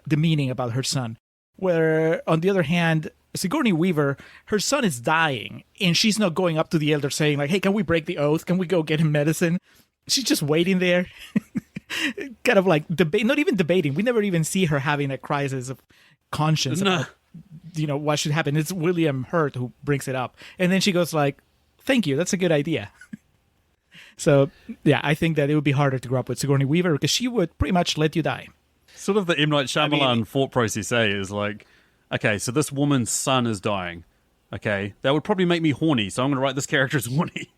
demeaning about her son. Where, on the other hand, Sigourney Weaver, her son is dying, and she's not going up to the elder saying, like, hey, can we break the oath? Can we go get him medicine? She's just waiting there. Kind of like, not even debating. We never even see her having a crisis of conscience about, you know, what should happen. It's William Hurt who brings it up. And then she goes like, thank you, that's a good idea. So, yeah, I think that it would be harder to grow up with Sigourney Weaver because she would pretty much let you die. Sort of the M. Night Shyamalan thought process, is like, okay, so this woman's son is dying. Okay, that would probably make me horny, so I'm going to write this character as horny.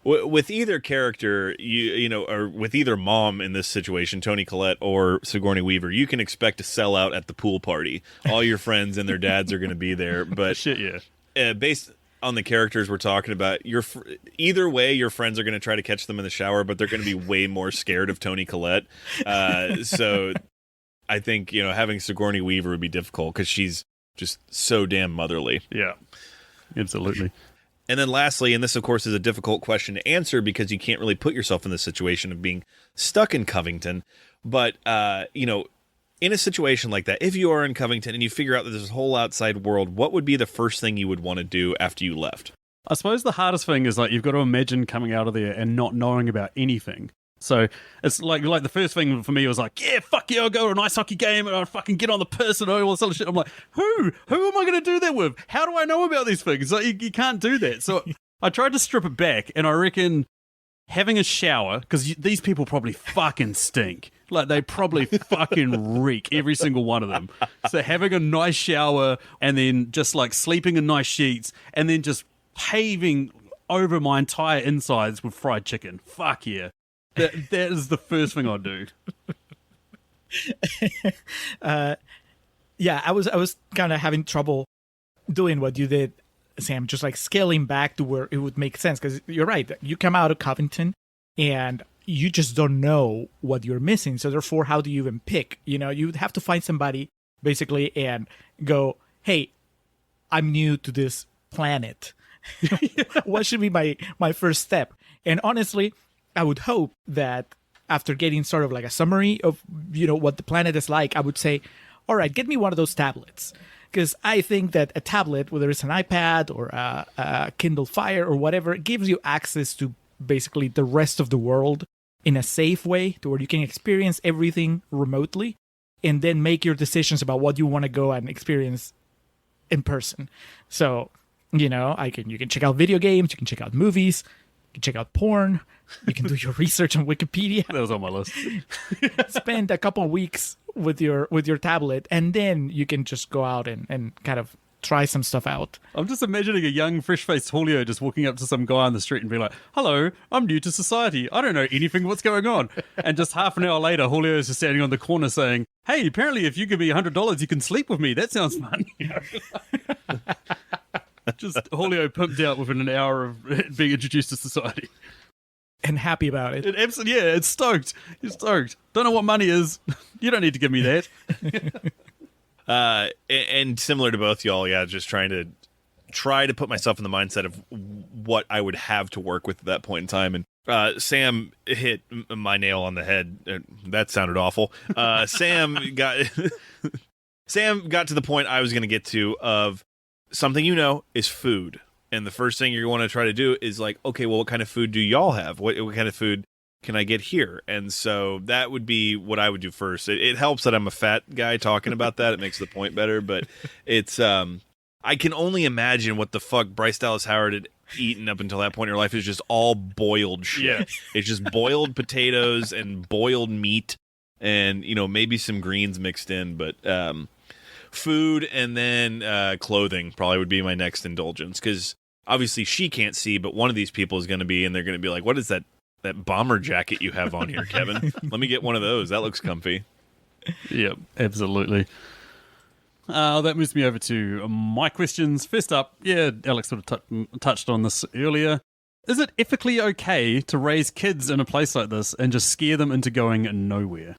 With either character, you know, or with either mom in this situation, Toni Collette or Sigourney Weaver, you can expect to sell out at the pool party. All your friends and their dads are going to be there. But shit, yeah. Based on the characters we're talking about, either way, your friends are going to try to catch them in the shower, but they're going to be way more scared of Toni Collette. So I think, you know, having Sigourney Weaver would be difficult because she's just so damn motherly. Yeah, absolutely. And then lastly, and this, of course, is a difficult question to answer because you can't really put yourself in the situation of being stuck in Covington. But, you know, in a situation like that, if you are in Covington and you figure out that there's a whole outside world, what would be the first thing you would want to do after you left? I suppose the hardest thing is, like, you've got to imagine coming out of there and not knowing about anything. So it's like the first thing for me was like, yeah, fuck yeah, I'll go to an ice hockey game and I'll fucking get on the piss and all this other shit. I'm like, who am I going to do that with? How do I know about these things? Like, you can't do that. So I tried to strip it back, and I reckon having a shower, because these people probably fucking stink. Like, they probably fucking reek, every single one of them. So having a nice shower and then just like sleeping in nice sheets and then just paving over my entire insides with fried chicken. Fuck yeah. That is the first thing I'd do. Yeah, I was kind of having trouble doing what you did, Sam, just like scaling back to where it would make sense. Because you're right, you come out of Covington and you just don't know what you're missing. So therefore, how do you even pick? You know, you'd have to find somebody basically and go, hey, I'm new to this planet. What should be my first step? And honestly, I would hope that after getting sort of like a summary of, you know, what the planet is like, I would say, all right, get me one of those tablets. Because I think that a tablet, whether it's an iPad or a Kindle Fire or whatever, gives you access to basically the rest of the world in a safe way to where you can experience everything remotely and then make your decisions about what you want to go and experience in person. So, you know, you can check out video games, you can check out movies, you can check out porn, you can do your research on Wikipedia. That was on my list. Spend a couple of weeks with your tablet, and then you can just go out and kind of try some stuff out. I'm just imagining a young, fresh-faced Julio just walking up to some guy on the street and be like, hello, I'm new to society. I don't know anything. What's going on? And just half an hour later, Julio's just standing on the corner saying, hey, apparently if you give me $100, you can sleep with me. That sounds fun. You know? Just Julio pumped out within an hour of being introduced to society. And happy about it. Yeah, it's stoked. It's stoked. Don't know what money is. You don't need to give me that. And similar to both y'all, yeah, just try to put myself in the mindset of what I would have to work with at that point in time. And Sam hit my nail on the head. That sounded awful. Sam got to the point I was going to get to of something, you know, is food. And the first thing you're going to try to do is like, okay, well, what kind of food do y'all have? What kind of food can I get here? And so that would be what I would do first. It helps that I'm a fat guy talking about that. It makes the point better. But it's I can only imagine what the fuck Bryce Dallas Howard had eaten up until that point in her life is just all boiled shit. Yeah. It's just boiled potatoes and boiled meat and maybe some greens mixed in, but food and then clothing probably would be my next indulgence, because obviously she can't see, but one of these people is going to be, and they're going to be like, what is that bomber jacket you have on here, Kevin? Let me get one of those. That looks comfy. Yep, absolutely. That moves me over to my questions. First up, Alex sort of touched on this earlier. Is it ethically okay to raise kids in a place like this and just scare them into going nowhere?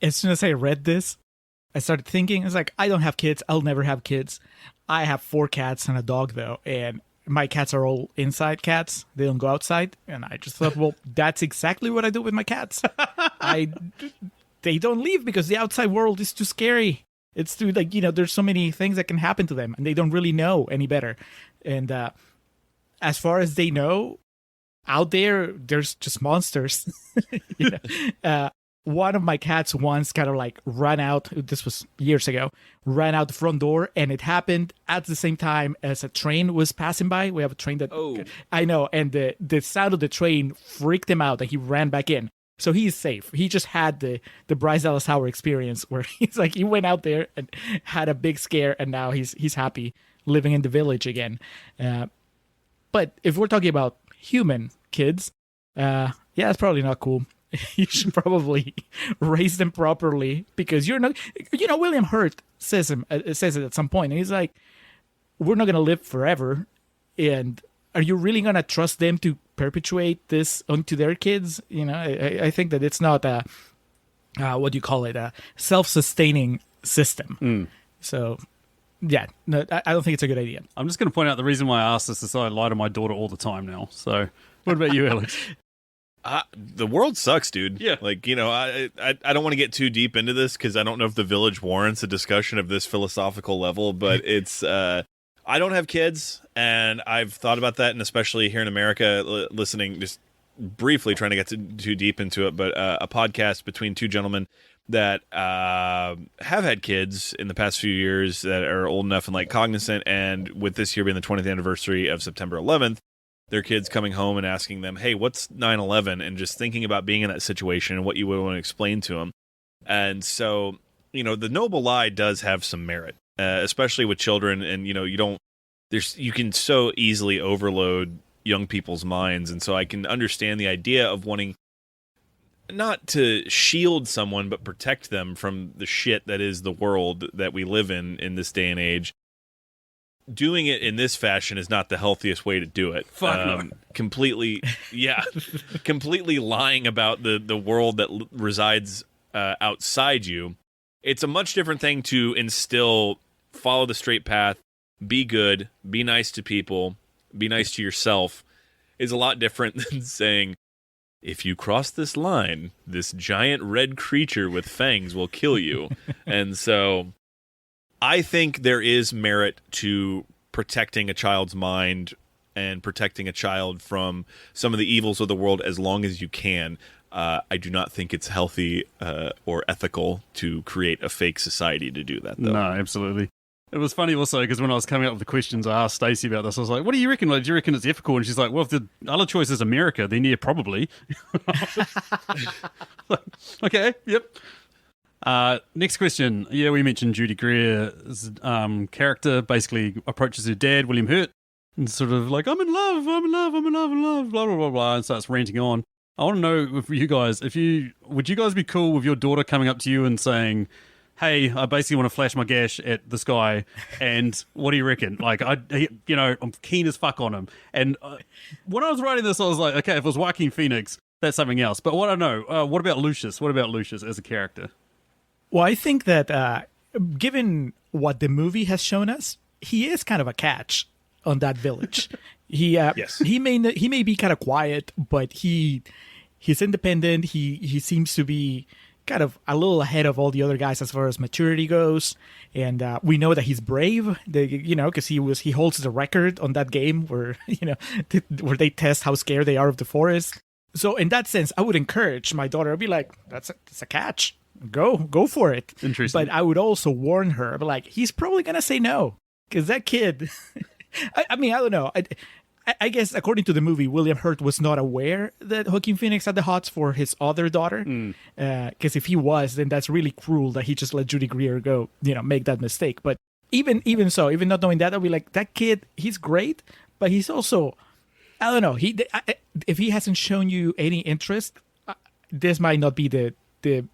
As soon as I read this, I started thinking, it's like, I don't have kids. I'll never have kids. I have 4 cats and a dog, though, and my cats are all inside cats. They don't go outside. And I just thought, well, that's exactly what I do with my cats. They don't leave because the outside world is too scary. It's too, there's so many things that can happen to them, and they don't really know any better. And as far as they know, out there's just monsters. One of my cats once kind of ran out, this was years ago, ran out the front door, and it happened at the same time as a train was passing by. We have a train that... Oh. I know, and the sound of the train freaked him out, and he ran back in. So he's safe. He just had the Bryce Dallas Howard experience where he went out there and had a big scare, and now he's happy living in the village again. But if we're talking about human kids, it's probably not cool. You should probably raise them properly, because you're not... William Hurt says it at some point, and he's like, we're not going to live forever, and are you really going to trust them to perpetuate this onto their kids? I think that it's not a self-sustaining system. So yeah, no, I don't think it's a good idea. I'm just going to point out the reason why I asked this is I lie to my daughter all the time now. So what about you, Alex? The world sucks, dude. Yeah. I don't want to get too deep into this, because I don't know if the village warrants a discussion of this philosophical level, but it's... I don't have kids, and I've thought about that, and especially here in America, listening, just briefly trying to get too deep into it, but a podcast between 2 gentlemen that have had kids in the past few years that are old enough and cognizant, and with this year being the 20th anniversary of September 11th, their kids coming home and asking them, hey, what's 9/11? And just thinking about being in that situation and what you would want to explain to them. And so, the noble lie does have some merit. Especially with children, and you can so easily overload young people's minds, and so I can understand the idea of wanting not to shield someone but protect them from the shit that is the world that we live in this day and age. Doing it in this fashion is not the healthiest way to do it. Completely lying about the world that resides outside you. It's a much different thing to instill, follow the straight path, be good, be nice to people, be nice to yourself, is a lot different than saying, if you cross this line, this giant red creature with fangs will kill you. And so I think there is merit to protecting a child's mind and protecting a child from some of the evils of the world as long as you can. I do not think it's healthy or ethical to create a fake society to do that, though. No, absolutely. It was funny also because when I was coming up with the questions, I asked Stacey about this. I was like, what do you reckon? Do you reckon it's ethical? And she's like, well, if the other choice is America, then yeah, probably. Okay, yep. Next question. Yeah, we mentioned Judy Greer's character basically approaches her dad, William Hurt, and sort of like, I'm in love, blah, blah, blah, blah, and starts ranting on. I want to know if you guys, would you guys be cool with your daughter coming up to you and saying, hey, I basically want to flash my gash at this guy, and what do you reckon? I'm keen as fuck on him. And when I was writing this, I was like, okay, if it was Joaquin Phoenix, that's something else. But what I know, what about Lucius? What about Lucius as a character? Well, I think that given what the movie has shown us, he is kind of a catch on that village. Yes. He may be kind of quiet, but he's independent. He seems to be kind of a little ahead of all the other guys as far as maturity goes, and we know that he's brave. Because he holds the record on that game where where they test how scared they are of the forest. So in that sense, I would encourage my daughter. I'd be like, that's a catch. Go for it. Interesting. But I would also warn her. But he's probably gonna say no, because that kid. I mean, I don't know. I guess according to the movie, William Hurt was not aware that Joaquin Phoenix had the hots for his other daughter. Because if he was, then that's really cruel that he just let Judy Greer go, make that mistake. But even so, even not knowing that, I'll be like, that kid, he's great, but he's also, I don't know. If he hasn't shown you any interest, this might not be the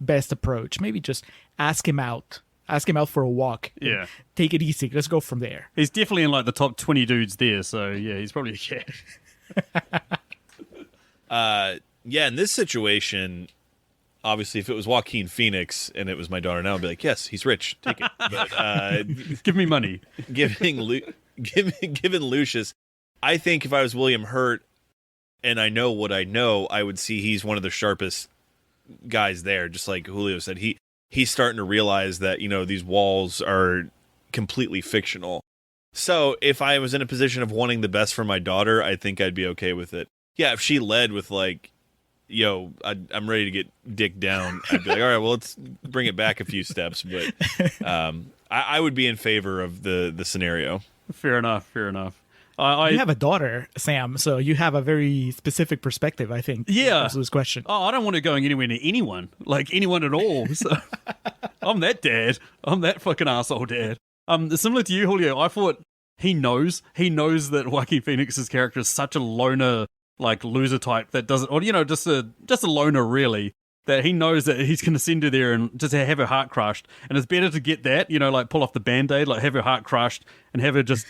best approach. Maybe just ask him out. Ask him out for a walk. Yeah. Take it easy. Let's go from there. He's definitely in like the top 20 dudes there. So yeah, he's probably a cat. Yeah, in this situation, obviously, if it was Joaquin Phoenix and it was my daughter now, I'd be like, yes, he's rich. Take it. But, give me money. Given Lucius, I think if I was William Hurt and I know what I know, I would see he's one of the sharpest guys there. Just like Julio said, he's starting to realize that, these walls are completely fictional. So if I was in a position of wanting the best for my daughter, I think I'd be okay with it. Yeah, if she led with like, I'm ready to get dick down, I'd be like, all right, well, let's bring it back a few steps. But I would be in favor of the scenario. Fair enough. You have a daughter, Sam, so you have a very specific perspective, I think. Yeah. To this question. Oh, I don't want it going anywhere near anyone, like anyone at all. So I'm that dad. I'm that fucking asshole dad. Similar to you, Julio, I thought he knows that Joaquin Phoenix's character is such a loner, like loser type that doesn't, or just a loner really. That he knows that he's going to send her there and just have her heart crushed, and it's better to get that, like pull off the band-aid, like have her heart crushed and have her just.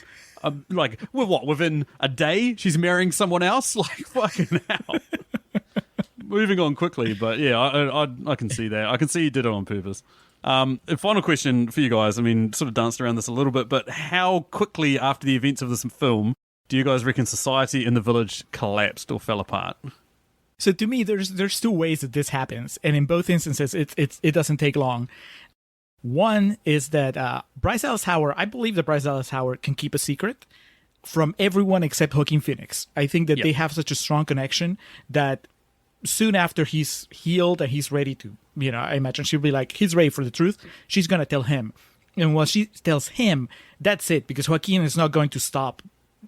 Like, within a day, she's marrying someone else? Like, fucking hell. Moving on quickly, but yeah, I can see that. I can see you did it on purpose. A final question for you guys. I mean, sort of danced around this a little bit, but how quickly after the events of this film do you guys reckon society in the village collapsed or fell apart? So to me, there's two ways that this happens, and in both instances, it doesn't take long. One is that Bryce Dallas Howard, I believe that Bryce Dallas Howard can keep a secret from everyone except Joaquin Phoenix. I think that they have such a strong connection that soon after he's healed and he's ready to, I imagine she'll be like, he's ready for the truth. She's going to tell him. And once she tells him, that's it, because Joaquin is not going to stop.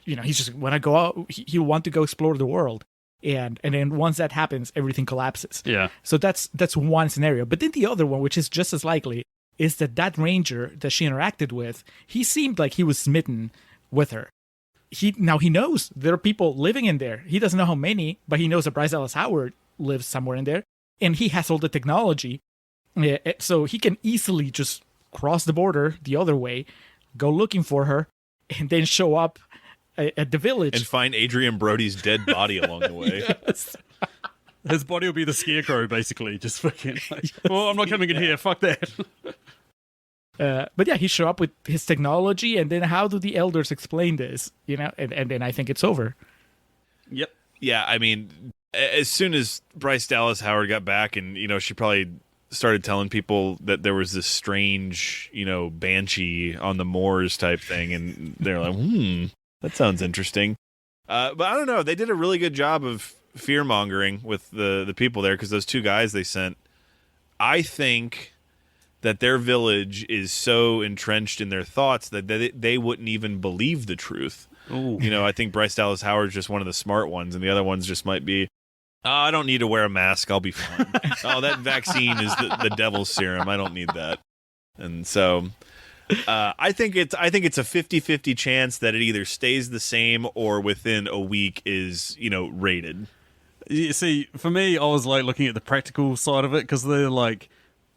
He's just want to go out. He'll want to go explore the world. And then once that happens, everything collapses. Yeah. So that's one scenario. But then the other one, which is just as likely, is that ranger that she interacted with, he seemed like he was smitten with her. He knows there are people living in there. He doesn't know how many, but he knows that Bryce Dallas Howard lives somewhere in there, and he has all the technology, so he can easily just cross the border the other way, go looking for her, and then show up at the village and find Adrian Brody's dead body along the way. Yes. His body will be the scarecrow, basically. Just fucking like, well, I'm not coming in here. Fuck that. But yeah, he show up with his technology, and then how do the elders explain this? And then I think it's over. Yep. Yeah, I mean, as soon as Bryce Dallas Howard got back, and she probably started telling people that there was this strange, banshee on the moors type thing, and they're like, that sounds interesting. But I don't know. They did a really good job of fear mongering with the people there, because those two guys they sent, I think that their village is so entrenched in their thoughts that they wouldn't even believe the truth. Ooh. I think Bryce Dallas Howard's just one of the smart ones, and the other ones just might be, I don't need to wear a mask, I'll be fine. That vaccine is the devil's serum, I don't need that. And so I think it's a 50-50 chance that it either stays the same or within a week is rated. You see, for me, I was like looking at the practical side of it, because they're like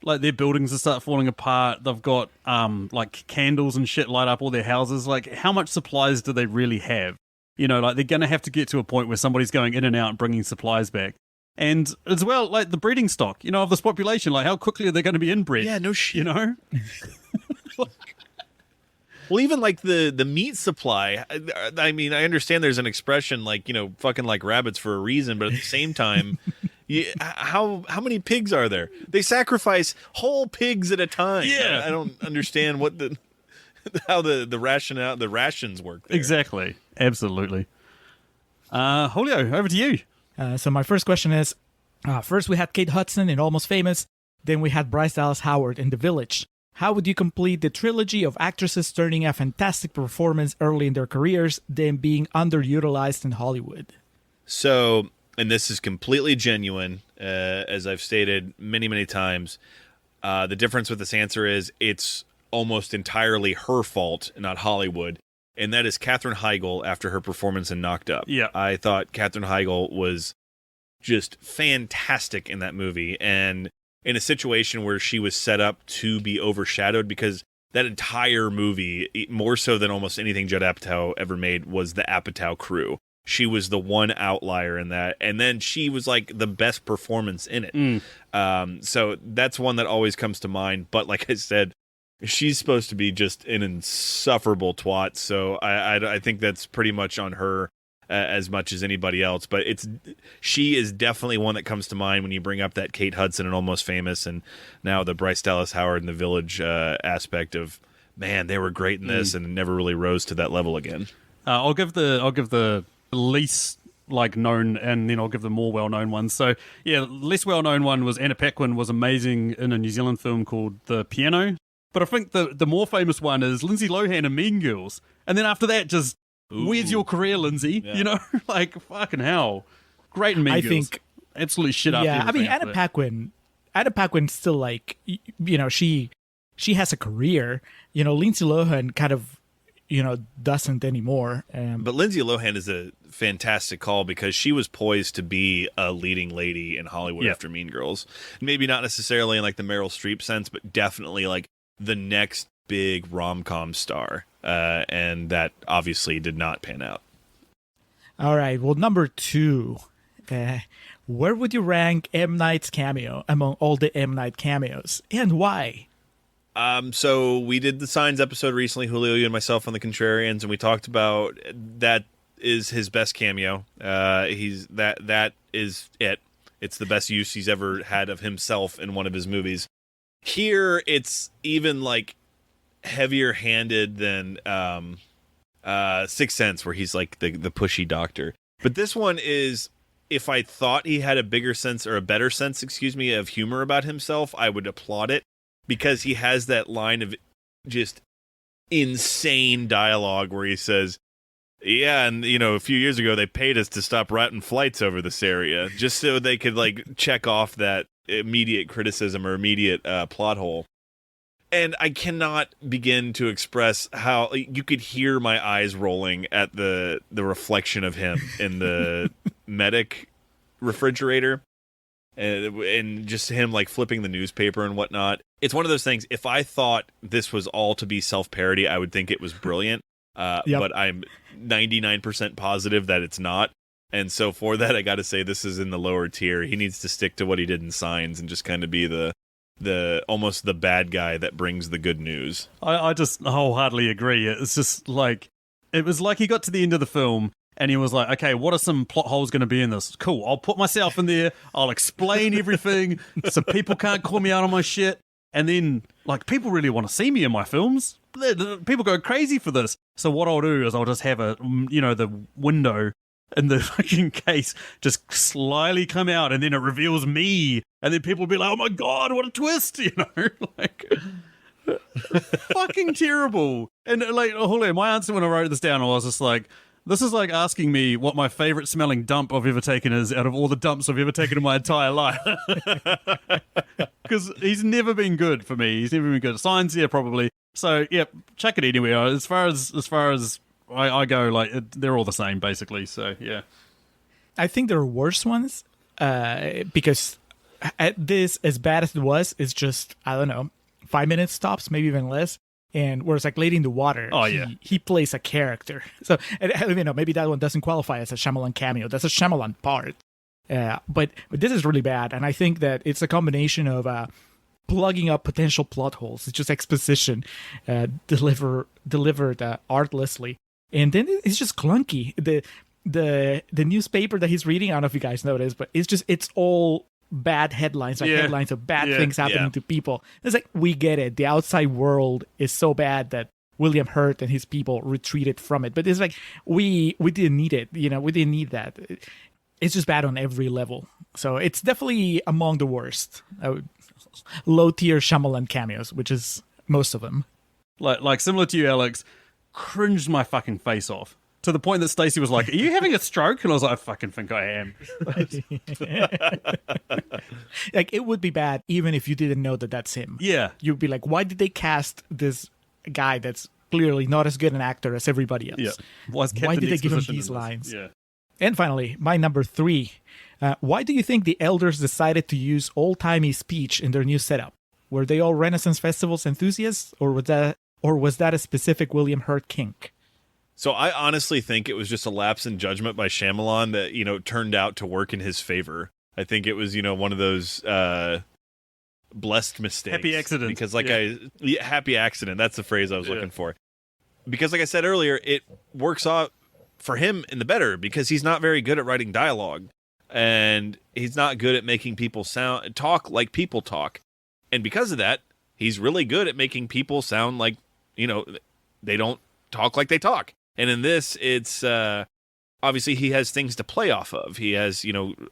their buildings will start falling apart. They've got like candles and shit light up all their houses. Like, how much supplies do they really have? Like they're going to have to get to a point where somebody's going in and out and bringing supplies back. And as well, like the breeding stock, of this population, like how quickly are they going to be inbred? Yeah, no shit. Well, even like the meat supply, I mean, I understand there's an expression like, fucking like rabbits for a reason, but at the same time, how many pigs are there? They sacrifice whole pigs at a time. Yeah. I don't understand how the rations work there. Exactly. Absolutely. Julio, over to you. So my first question is, first we had Kate Hudson in Almost Famous, then we had Bryce Dallas Howard in The Village. how would you complete the trilogy of actresses turning a fantastic performance early in their careers, then being underutilized in Hollywood? So, and this is completely genuine, as I've stated many, many times. The difference with this answer is it's almost entirely her fault, not Hollywood. And that is Katherine Heigl after her performance in Knocked Up. Yeah. I thought Katherine Heigl was just fantastic in that movie. And in a situation where she was set up to be overshadowed, because that entire movie, more so than almost anything Judd Apatow ever made, was the Apatow crew. She was the one outlier in that. And then she was like the best performance in it. So that's one that always comes to mind. But like I said, she's supposed to be just an insufferable twat, so I think that's pretty much on her as much as anybody else. But she is definitely one that comes to mind when you bring up that Kate Hudson and Almost Famous, and now the Bryce Dallas Howard and The Village aspect of, man, they were great in this and never really rose to that level again. I'll give the least known, and then I'll give the more well-known ones. So yeah, less well-known one was Anna Paquin was amazing in a New Zealand film called The Piano. But I think the more famous one is Lindsay Lohan in Mean Girls. And then after that, just, where's your career, Lindsay? Yeah. You know, fucking hell. Great in Mean Girls. I think, absolutely shit up. Yeah, I mean, Anna Paquin still, she has a career. You know, Lindsay Lohan kind of, doesn't anymore. But Lindsay Lohan is a fantastic call because she was poised to be a leading lady in Hollywood after Mean Girls. Maybe not necessarily in the Meryl Streep sense, but definitely the next big rom-com star, and that obviously did not pan out. All right, well, number 2, where would you rank M. Night's cameo among all the M. Night cameos, and why? So we did the Signs episode recently, Julio, you and myself on the Contrarians, and we talked about that is his best cameo. That is it. It's the best use he's ever had of himself in one of his movies. Here, it's even heavier-handed than Sixth Sense, where he's the pushy doctor. But this one is, if I thought he had a bigger sense, or a better sense, of humor about himself, I would applaud it, because he has that line of just insane dialogue where he says, yeah, and a few years ago they paid us to stop routing flights over this area just so they could check off that immediate criticism or immediate plot hole. And I cannot begin to express how you could hear my eyes rolling at the reflection of him in the medic refrigerator, and just him flipping the newspaper and whatnot. It's one of those things, if I thought this was all to be self-parody, I would think it was brilliant. But I'm 99% positive that it's not. And so for that, I got to say this is in the lower tier. He needs to stick to what he did in Signs and just kind of be the almost the bad guy that brings the good news. I just wholeheartedly agree. It's just it was he got to the end of the film and he was like, okay, what are some plot holes going to be in this? Cool, I'll put myself in there. I'll explain everything so people can't call me out on my shit. And then, people really want to see me in my films. People go crazy for this. So what I'll do is I'll just have the window in the fucking case just slyly come out, and then it reveals me, and then people will be like, oh my god, what a twist, fucking terrible. And Julio, my answer when I wrote this down, I was just this is like asking me what my favorite smelling dump I've ever taken is out of all the dumps I've ever taken in my entire life. Because he's never been good for me. He's never been good. Signs, yeah, probably. So, yeah, check it anywhere. As far as I go, they're all the same, basically. So, yeah. I think there are worse ones because this, as bad as it was, is just, I don't know, 5 minutes tops, maybe even less. And whereas Lady in the Water, he plays a character. So, maybe that one doesn't qualify as a Shyamalan cameo. That's a Shyamalan part. But this is really bad. And I think that it's a combination of plugging up potential plot holes. It's just exposition delivered artlessly. And then it's just clunky. The newspaper that he's reading, I don't know if you guys noticed, but it's all bad headlines, headlines of bad things happening to people. It's we get it. The outside world is so bad that William Hurt and his people retreated from it. But it's we didn't need it. We didn't need that. It's just bad on every level. So it's definitely among the worst. Low tier Shyamalan cameos, which is most of them. Like similar to you, Alex, cringed my fucking face off. To the point that Stacey was like, "Are you having a stroke?" And I was like, "I fucking think I am." Like, it would be bad even if you didn't know that that's him. Yeah. You'd be like, why did they cast this guy that's clearly not as good an actor as everybody else? Yeah. Why did they give him Exposition these in this? lines? Yeah. And finally, my number 3. Why do you think the elders decided to use old-timey speech in their new setup? Were they all Renaissance festivals enthusiasts, or was that a specific William Hurt kink? So I honestly think it was just a lapse in judgment by Shyamalan that, turned out to work in his favor. I think it was, one of those blessed mistakes. Happy accident. Because happy accident. That's the phrase I was looking for. Because like I said earlier, it works out for him in the better because he's not very good at writing dialogue. And he's not good at making people talk like people talk. And because of that, he's really good at making people sound like, they don't talk like they talk. And in this, it's obviously he has things to play off of. He has,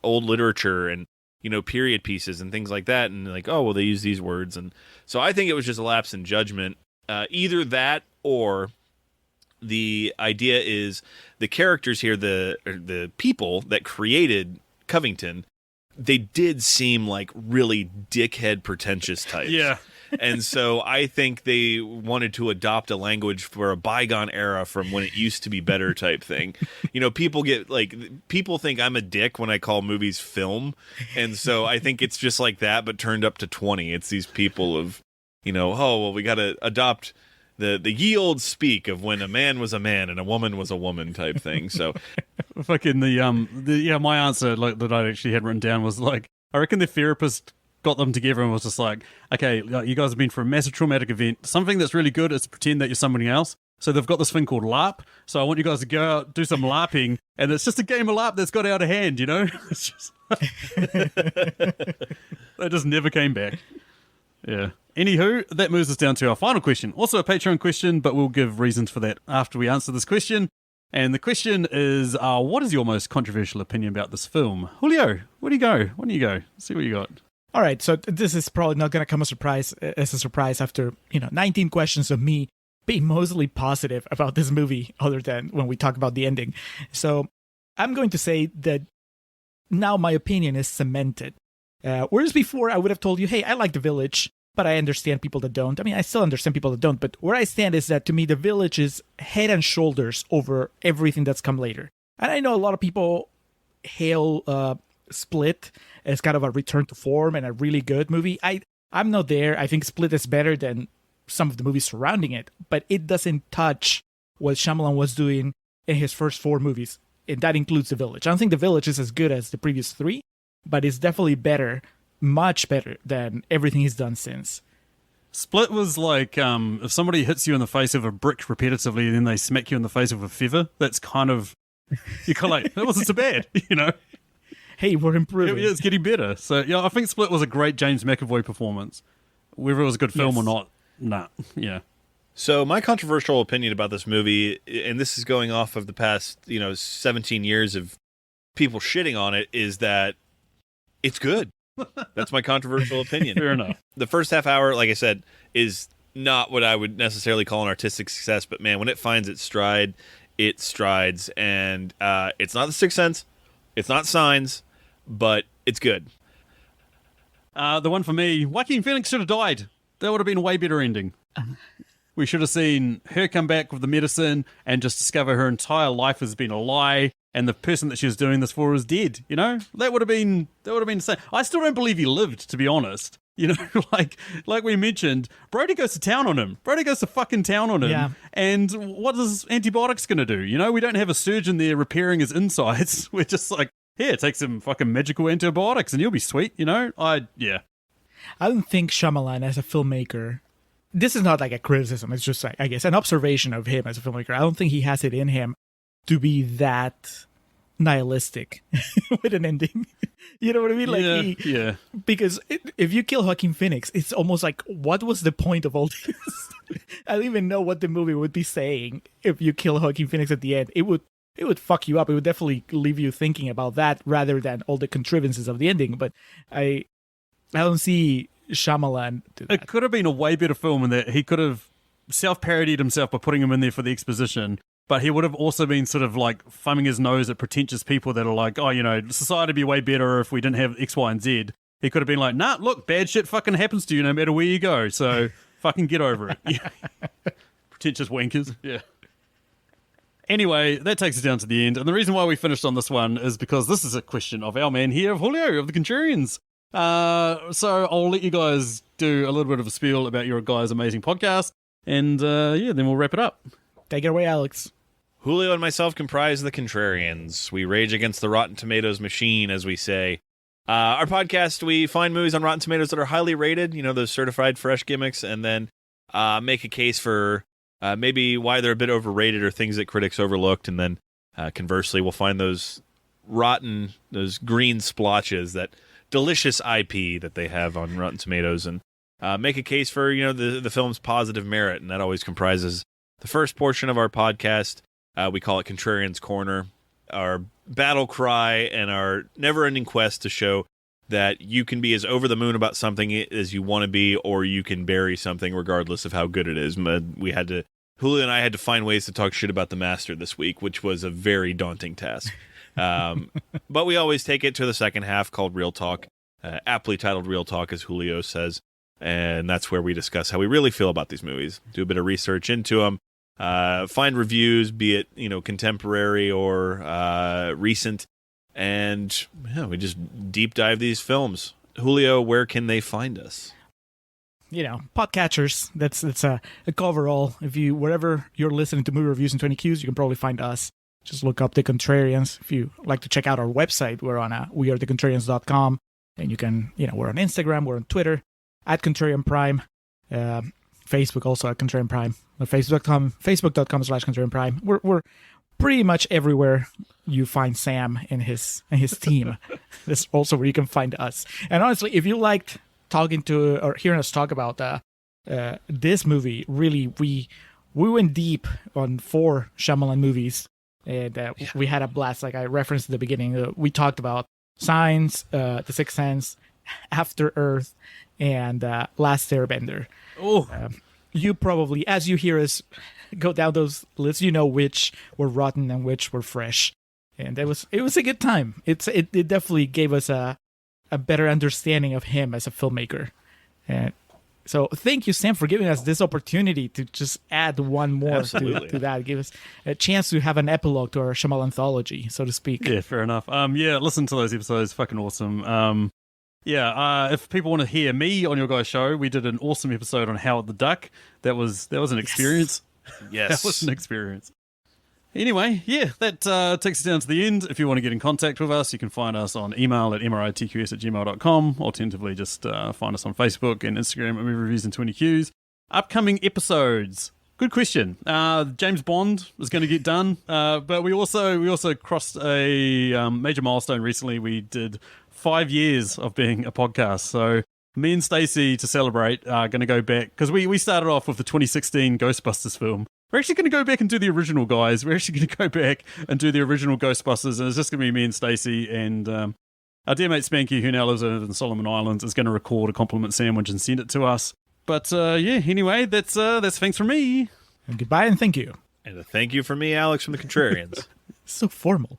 old literature and, period pieces and things like that. And like, oh, well, they use these words. And so I think it was just a lapse in judgment. Either that or the idea is the characters here, the people that created Covington, they did seem like really dickhead pretentious types. Yeah. And so I think they wanted to adopt a language for a bygone era from when it used to be better type thing. People think I'm a dick when I call movies film. And so I think it's just like that, but turned up to 20. It's these people of, we got to adopt the ye old speak of when a man was a man and a woman was a woman type thing. So fucking my answer that I actually had written down was like, I reckon the therapist got them together and was just like, okay, you guys have been through a massive traumatic event. Something that's really good is to pretend that you're somebody else. So they've got this thing called LARP. So I want you guys to go out, do some LARPing, and it's just a game of LARP that's got out of hand, It's just they just never came back. Yeah. Anywho, that moves us down to our final question. Also a Patreon question, but we'll give reasons for that after we answer this question. And the question is, what is your most controversial opinion about this film? Julio, where do you go? Why don't you go? Let's see what you got. All right, so this is probably not going to come as a surprise after 19 questions of me being mostly positive about this movie, other than when we talk about the ending. So I'm going to say that now my opinion is cemented. Whereas before I would have told you, hey, I like The Village, but I understand people that don't. I mean, I still understand people that don't, but where I stand is that to me, The Village is head and shoulders over everything that's come later. And I know a lot of people hail Split as kind of a return to form and a really good movie. I'm not there. I think Split is better than some of the movies surrounding it, but it doesn't touch what Shyamalan was doing in his first 4 movies, and that includes The Village. I don't think The Village is as good as the previous 3, but it's definitely better, much better than everything he's done since. Split was like if somebody hits you in the face with a brick repetitively and then they smack you in the face with a feather. That's kind of, you're kind of like, that wasn't so bad, Hey, we're improving. It's getting better. So, yeah, I think Split was a great James McAvoy performance. Whether it was a good film or not, yeah. So my controversial opinion about this movie, and this is going off of the past, 17 years of people shitting on it, is that it's good. That's my controversial opinion. Fair enough. The first half hour, like I said, is not what I would necessarily call an artistic success, but man, when it finds its stride, it strides, and it's not The Sixth Sense, it's not Signs, but it's good. The one for me, Joaquin Phoenix should have died. That would have been a way better ending. We should have seen her come back with the medicine and just discover her entire life has been a lie, and the person that she was doing this for is dead. That would have been insane. I still don't believe he lived, to be honest. Like we mentioned, Brody goes to town on him. Brody goes to fucking town on him. Yeah. And what is antibiotics going to do? We don't have a surgeon there repairing his insides. We're just like, here, take some fucking magical antibiotics and you'll be sweet, I don't think Shyamalan as a filmmaker, this is not like a criticism, it's just like, I guess, an observation of him as a filmmaker. I don't think he has it in him to be that nihilistic with an ending. You know what I mean? Like, yeah. Because if you kill Joaquin Phoenix, it's almost like, what was the point of all this? I don't even know what the movie would be saying if you kill Joaquin Phoenix at the end. It would fuck you up. It would definitely leave you thinking about that rather than all the contrivances of the ending. But I don't see Shyamalan do that. It could have been a way better film in that he could have self-parodied himself by putting him in there for the exposition, but he would have also been sort of like thumbing his nose at pretentious people that are like, oh, society would be way better if we didn't have X, Y, and Z. He could have been like, nah, look, bad shit fucking happens to you no matter where you go, so fucking get over it. Pretentious wankers. Yeah. Anyway, that takes us down to the end, and the reason why we finished on this one is because this is a question of our man here, of Julio, of the Contrarians. So I'll let you guys do a little bit of a spiel about your guys' amazing podcast, and then we'll wrap it up. Take it away, Alex. Julio and myself comprise the Contrarians. We rage against the Rotten Tomatoes machine, as we say. Our podcast, we find movies on Rotten Tomatoes that are highly rated, those certified fresh gimmicks, and then make a case for maybe why they're a bit overrated or things that critics overlooked, and then conversely, we'll find those green splotches, that delicious IP that they have on Rotten Tomatoes, and make a case for the film's positive merit, and that always comprises the first portion of our podcast. We call it Contrarians Corner, our battle cry and our never-ending quest to show that you can be as over the moon about something as you want to be, or you can bury something regardless of how good it is. Julio and I had to find ways to talk shit about The Master this week, which was a very daunting task. But we always take it to the second half, called Real Talk, aptly titled Real Talk, as Julio says. And that's where we discuss how we really feel about these movies, do a bit of research into them, find reviews, be it contemporary or recent, and we just deep dive these films. Julio, where can they find us? Podcatchers. That's a coverall. Wherever you're listening to movie reviews in 20 Qs, you can probably find us. Just look up The Contrarians. If you like to check out our website, we're on wearethecontrarians.com, and you can, we're on Instagram, we're on Twitter at Contrarian Prime, Facebook also at Contrarian Prime, or facebook.com/Contrarian Prime. We're pretty much everywhere you find Sam and his team. That's also where you can find us. And honestly, if you liked talking to or hearing us talk about this movie, really, we went deep on 4 Shyamalan movies, and we had a blast. Like I referenced at the beginning, we talked about Signs, The Sixth Sense, After Earth, and Last Airbender. You probably, as you hear us go down those lists, which were rotten and which were fresh, and it was a good time. It definitely gave us a better understanding of him as a filmmaker. And so thank you, Sam, for giving us this opportunity to just add one more to that. Give us a chance to have an epilogue to our Shyamalan anthology, so to speak. Yeah, fair enough. Listen to those episodes. Fucking awesome. If people want to hear me on your guys' show, we did an awesome episode on Howard the Duck. That was an experience. Yes. That was an experience. Anyway, that takes us down to the end. If you want to get in contact with us, you can find us on email at mritqs@gmail.com. Alternatively, just find us on Facebook and Instagram at Movie Reviews in 20 Qs. Upcoming episodes. Good question. James Bond is going to get done, but we also crossed a major milestone recently. We did 5 years of being a podcast. So me and Stacey, to celebrate, are going to go back, because we started off with the 2016 Ghostbusters film. We're actually going to go back and do the original, guys. We're actually going to go back and do the original Ghostbusters, and it's just going to be me and Stacey, and our dear mate Spanky, who now lives in Solomon Islands, is going to record a compliment sandwich and send it to us. But anyway, that's thanks from me. And goodbye and thank you. And a thank you from me, Alex, from the Contrarians. So formal.